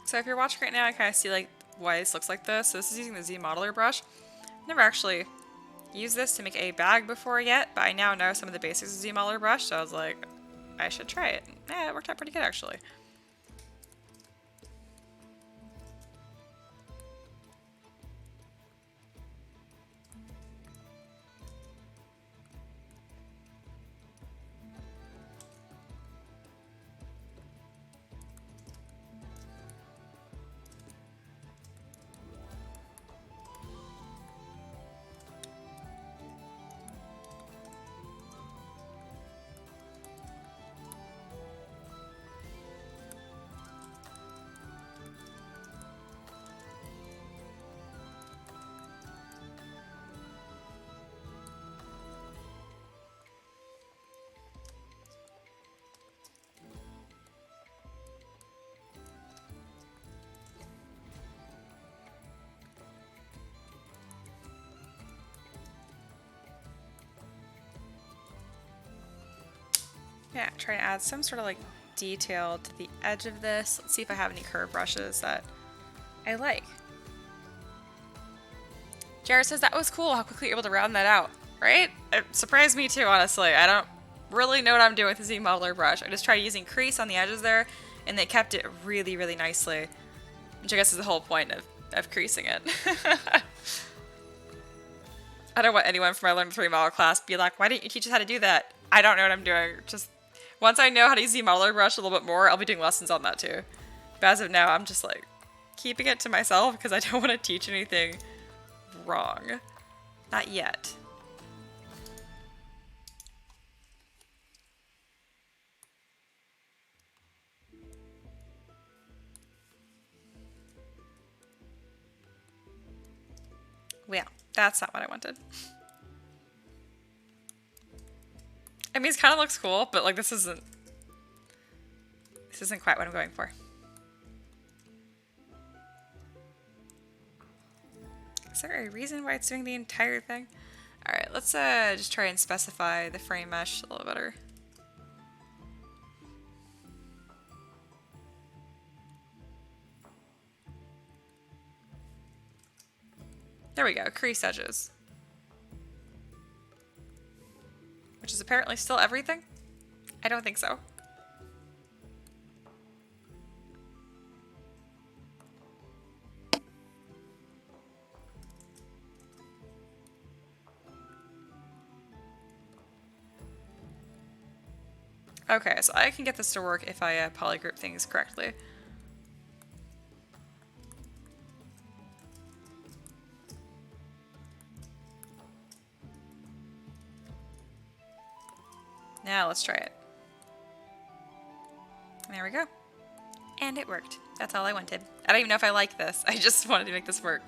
So if you're watching right now, I kind of see like why this looks like this. So this is using the Z modeler brush. Never actually used this to make a bag before yet, but I now know some of the basics of Z modeler brush, so I was like, I should try it. Yeah, it worked out pretty good actually. Yeah, try to add some sort of like detail to the edge of this. Let's see if I have any curve brushes that I like. Jared says that was cool how quickly you're able to round that out, right? It surprised me too, honestly. I don't really know what I'm doing with the Z modeler brush. I just tried using crease on the edges there, and they kept it really, really nicely, which I guess is the whole point of creasing it. I don't want anyone from my Learn 3 model class to be like, why didn't you teach us how to do that? I don't know what I'm doing. Just once I know how to use the modeler brush a little bit more, I'll be doing lessons on that too. But as of now, I'm just like keeping it to myself because I don't want to teach anything wrong. Not yet. Well, that's not what I wanted. I mean, it kind of looks cool, but like this isn't quite what I'm going for. Is there a reason why it's doing the entire thing? All right, let's just try and specify the frame mesh a little better. There we go, crease edges. Which is apparently still everything? I don't think so. Okay, so I can get this to work if I polygroup things correctly. Now let's try it. There we go. And it worked. That's all I wanted. I don't even know if I like this. I just wanted to make this work.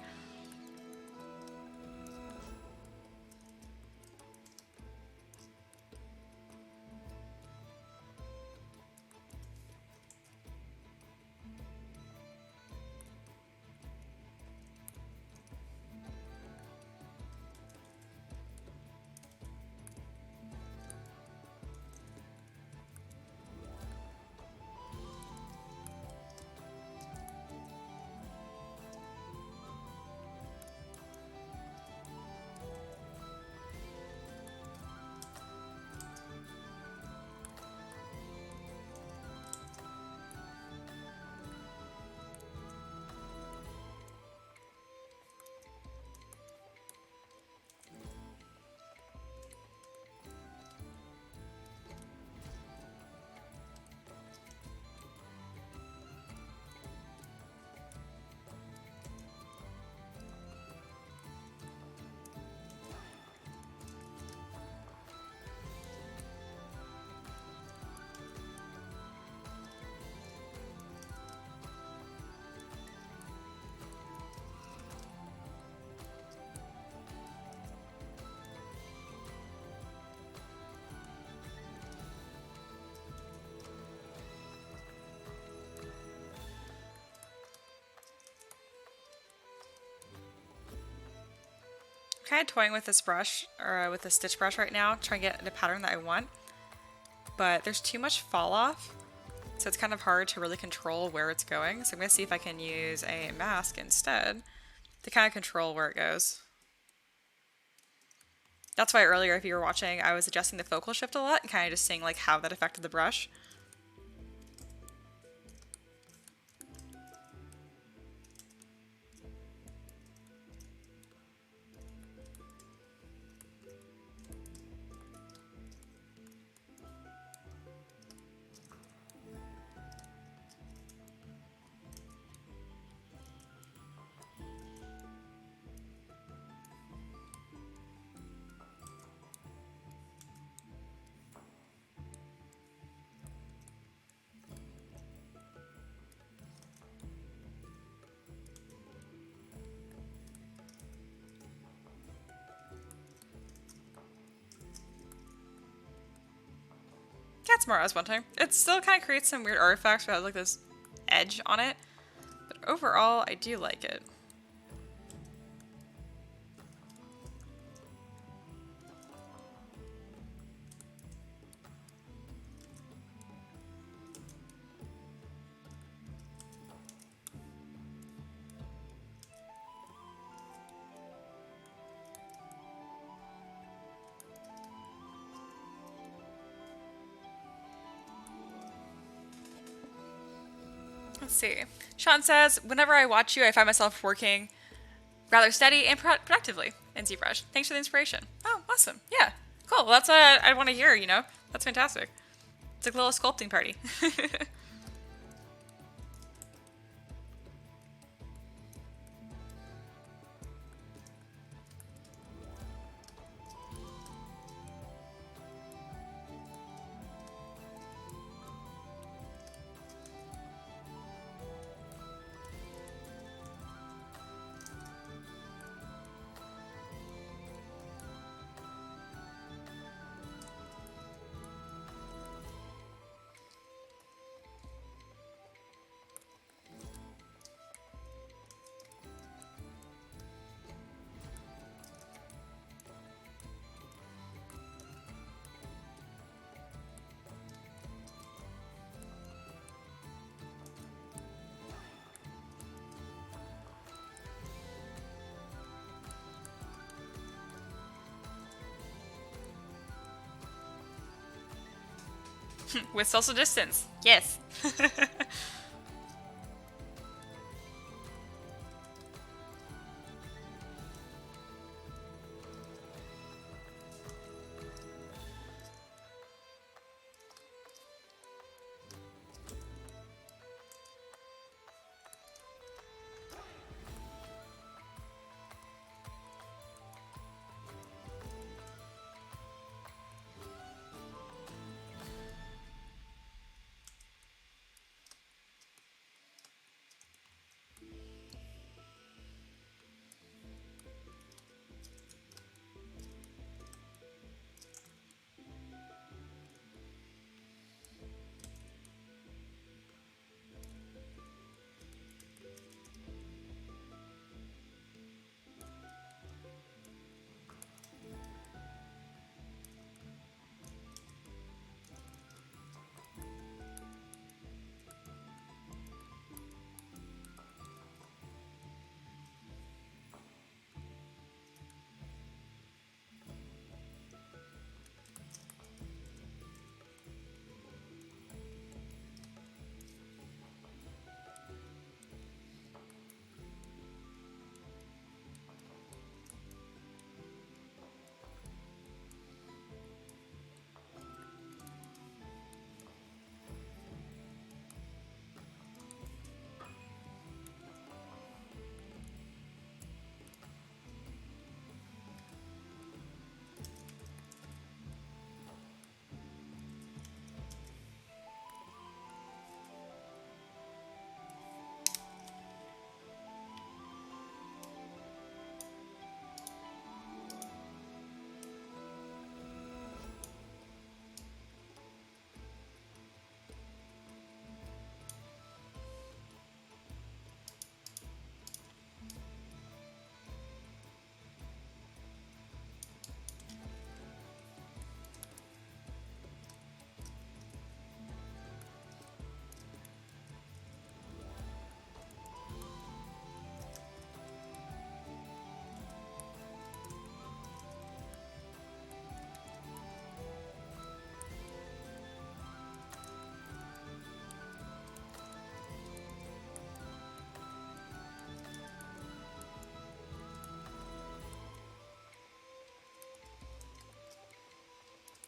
Kind of toying with this brush, or with the stitch brush right now, trying to get the pattern that I want. But there's too much fall off So it's kind of hard to really control where it's going. So I'm going to see if I can use a mask instead to kind of control where it goes. That's why earlier, if you were watching, I was adjusting the focal shift a lot and kind of just seeing like how that affected the brush. That's more I was wondering. It still kind of creates some weird artifacts that has like this edge on it. But overall, I do like it. Let's see. Sean says, whenever I watch you, I find myself working rather steady and productively in ZBrush. Thanks for the inspiration. Oh, awesome. Yeah. Cool. Well, that's what I want to hear, you know? That's fantastic. It's like a little sculpting party. With social distance. Yes.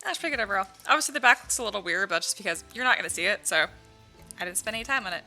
That's pretty good overall. Obviously the back looks a little weird, but just because you're not going to see it, so I didn't spend any time on it.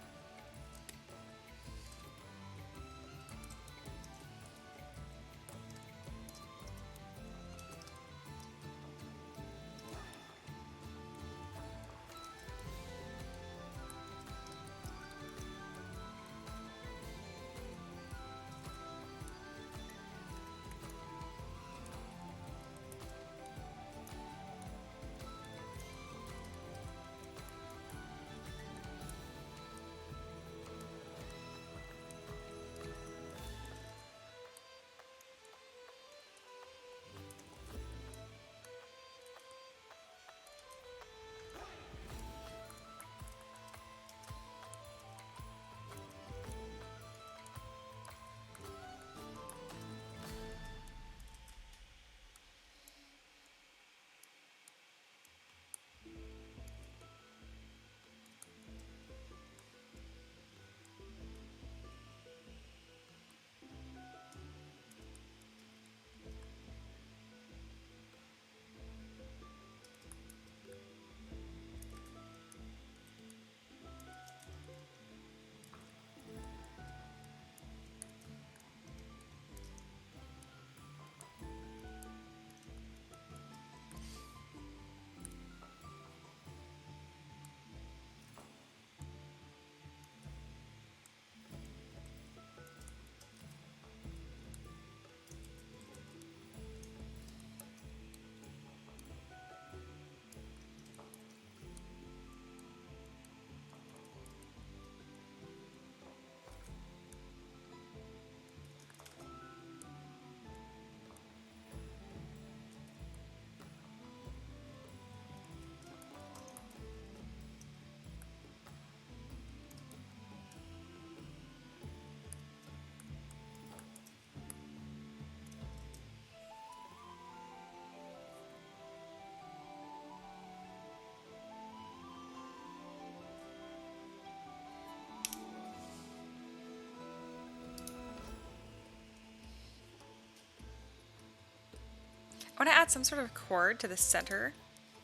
I want to add some sort of cord to the center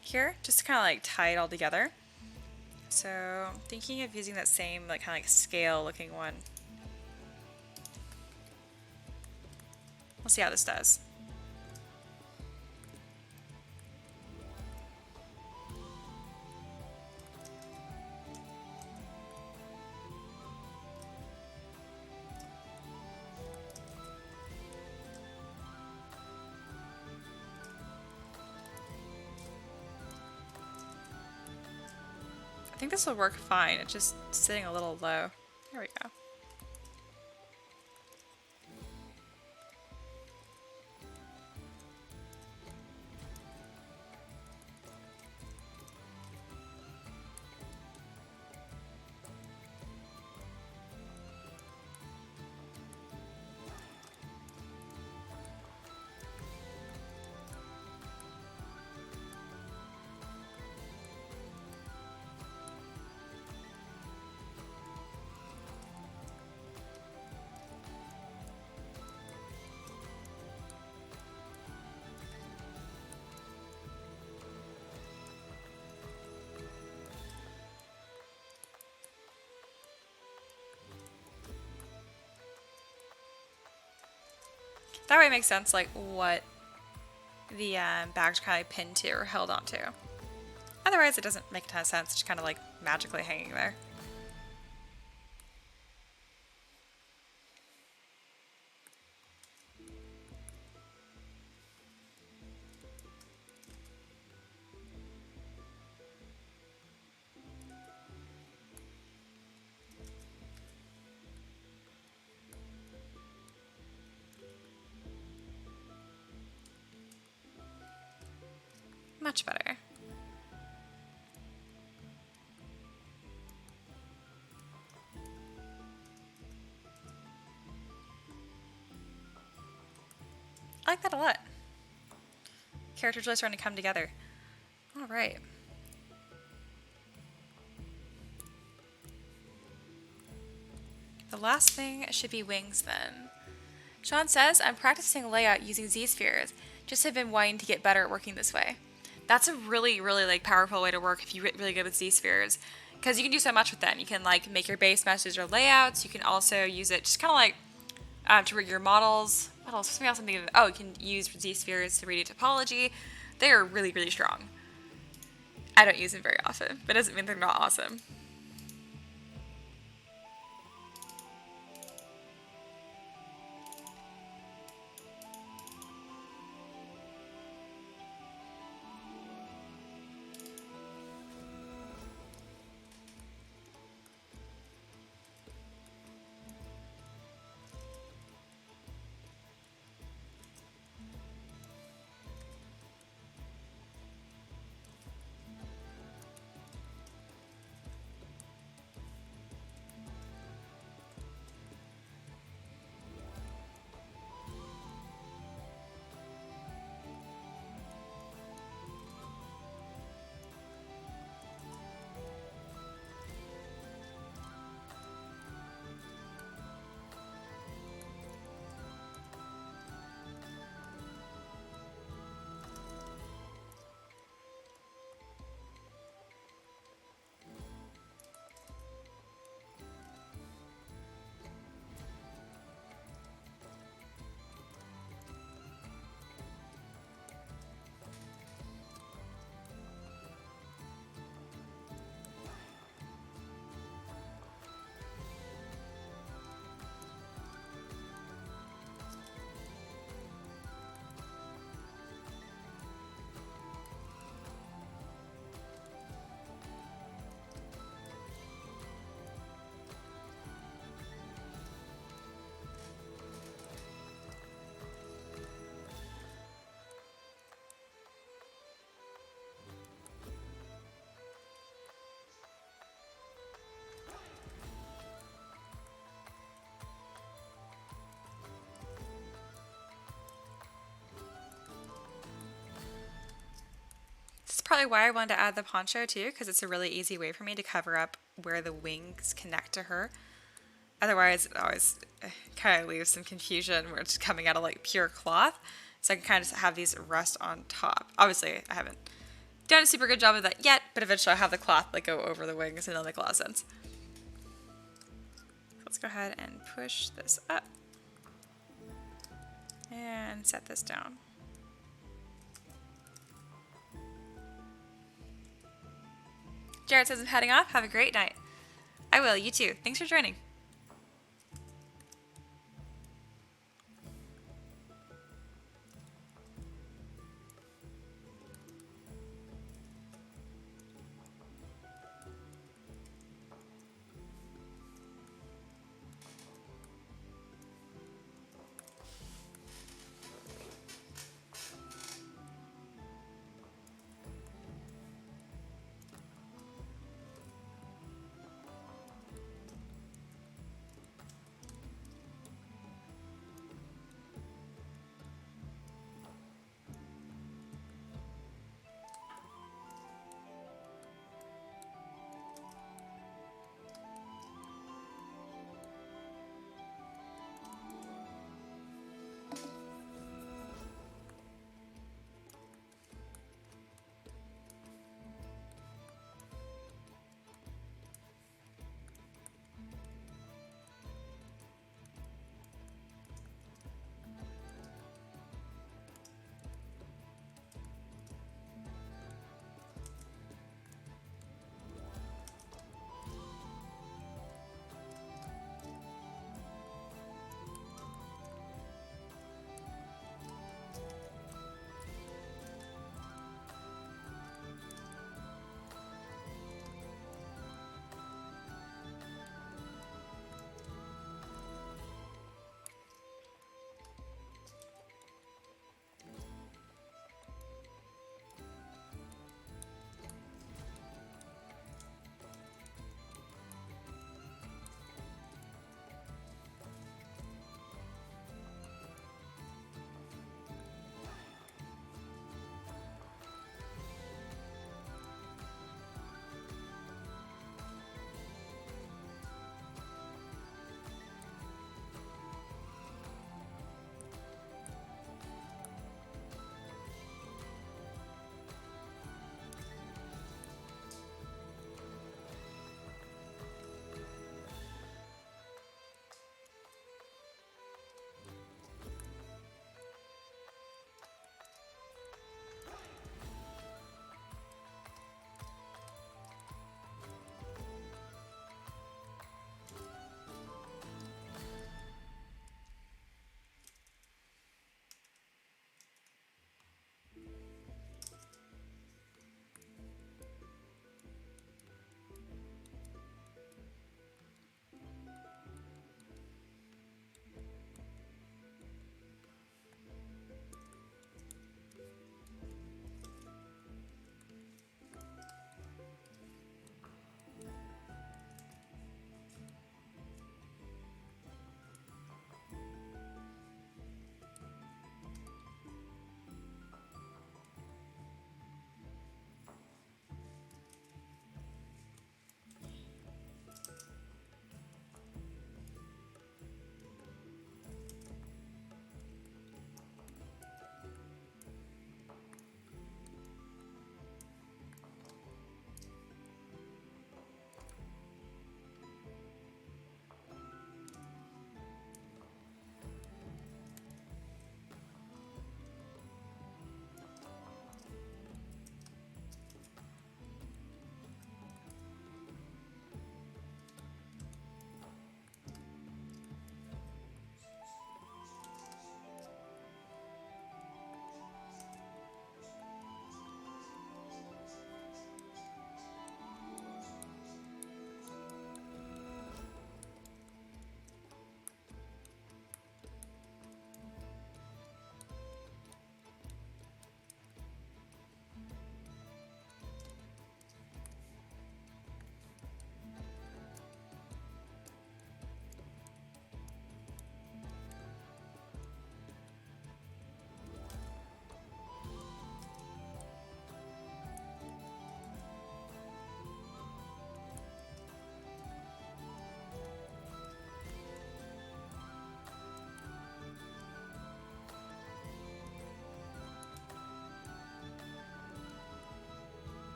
here, just to kind of like tie it all together. So I'm thinking of using that same like kind of like scale looking one. We'll see how this does. I think this will work fine. It's just sitting a little low. There we go. That way it makes sense, like, what the bag's kind of pinned to or held onto. Otherwise, it doesn't make a ton of sense. It's just kind of, like, magically hanging there. Much better. I like that a lot. Characters really starting to come together. All right. The last thing should be wings then. Sean says, I'm practicing layout using Z-spheres. Just have been wanting to get better at working this way. That's a really, really like powerful way to work if you get really good with Z-spheres. Because you can do so much with them. You can like make your base meshes or layouts. You can also use it just kind of like to rig your models. What else? Something else I'm thinking of. Oh, you can use Z-spheres to read topology. They are really, really strong. I don't use them very often, but it doesn't mean they're not awesome. This is probably why I wanted to add the poncho too, because it's a really easy way for me to cover up where the wings connect to her. Otherwise, it always kind of leaves some confusion where it's coming out of like pure cloth. So I can kind of just have these rest on top. Obviously, I haven't done a super good job of that yet, but eventually I'll have the cloth like go over the wings and it'll make a lot of sense. Let's go ahead and push this up and set this down. Jared says I'm heading off. Have a great night. I will. You too. Thanks for joining.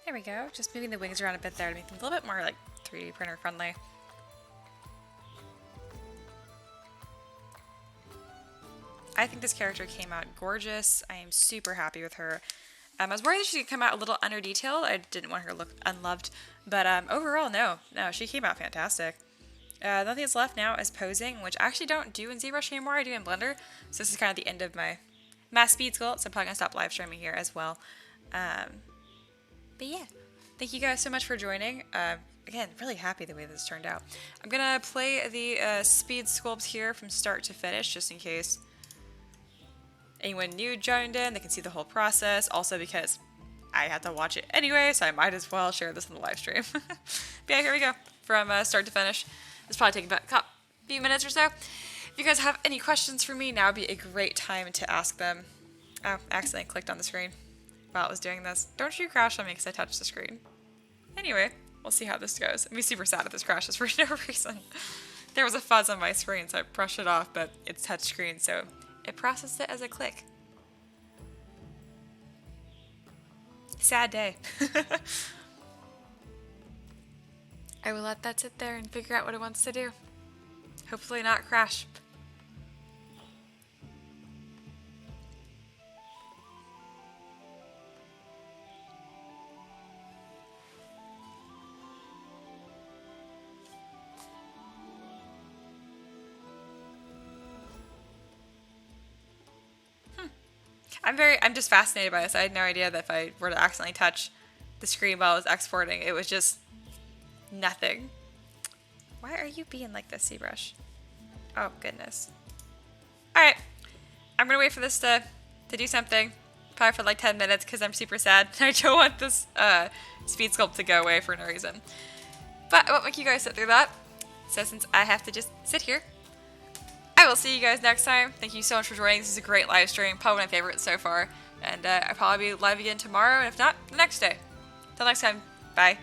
There we go. Just moving the wings around a bit there to make them a little bit more like 3D printer friendly. I think this character came out gorgeous. I am super happy with her. I was worried that she could come out a little under detailed. I didn't want her to look unloved, but overall, no, she came out fantastic. Nothing that's left now is posing, which I actually don't do in ZBrush anymore. I do in Blender, so this is kind of the end of my mass speed sculpt, so I'm probably gonna stop live streaming here as well. But yeah, thank you guys so much for joining. Again, really happy the way this turned out. I'm gonna play the speed sculpt here from start to finish, just in case anyone new joined in, they can see the whole process. Also because I had to watch it anyway, so I might as well share this in the live stream. But yeah, here we go. From start to finish. It's probably taking about a few minutes or so. If you guys have any questions for me, now would be a great time to ask them. Oh, I accidentally clicked on the screen while I was doing this. Don't you crash on me because I touched the screen. Anyway, we'll see how this goes. I'd be super sad if this crashes for no reason. There was a fuzz on my screen, so I brushed it off, but it's touchscreen, so it processed it as a click. Sad day. I will let that sit there and figure out what it wants to do. Hopefully not crash. I'm just fascinated by this. I had no idea that if I were to accidentally touch the screen while I was exporting, it was just nothing. Why are you being like this, ZBrush? Oh, goodness. Alright. I'm gonna wait for this to do something. Probably for like 10 minutes because I'm super sad. I don't want this speed sculpt to go away for no reason. But I won't make you guys sit through that. So since I have to just sit here, I will see you guys next time. Thank you so much for joining. This is a great live stream. Probably my favorite so far. And I'll probably be live again tomorrow, and if not, the next day. Till next time. Bye.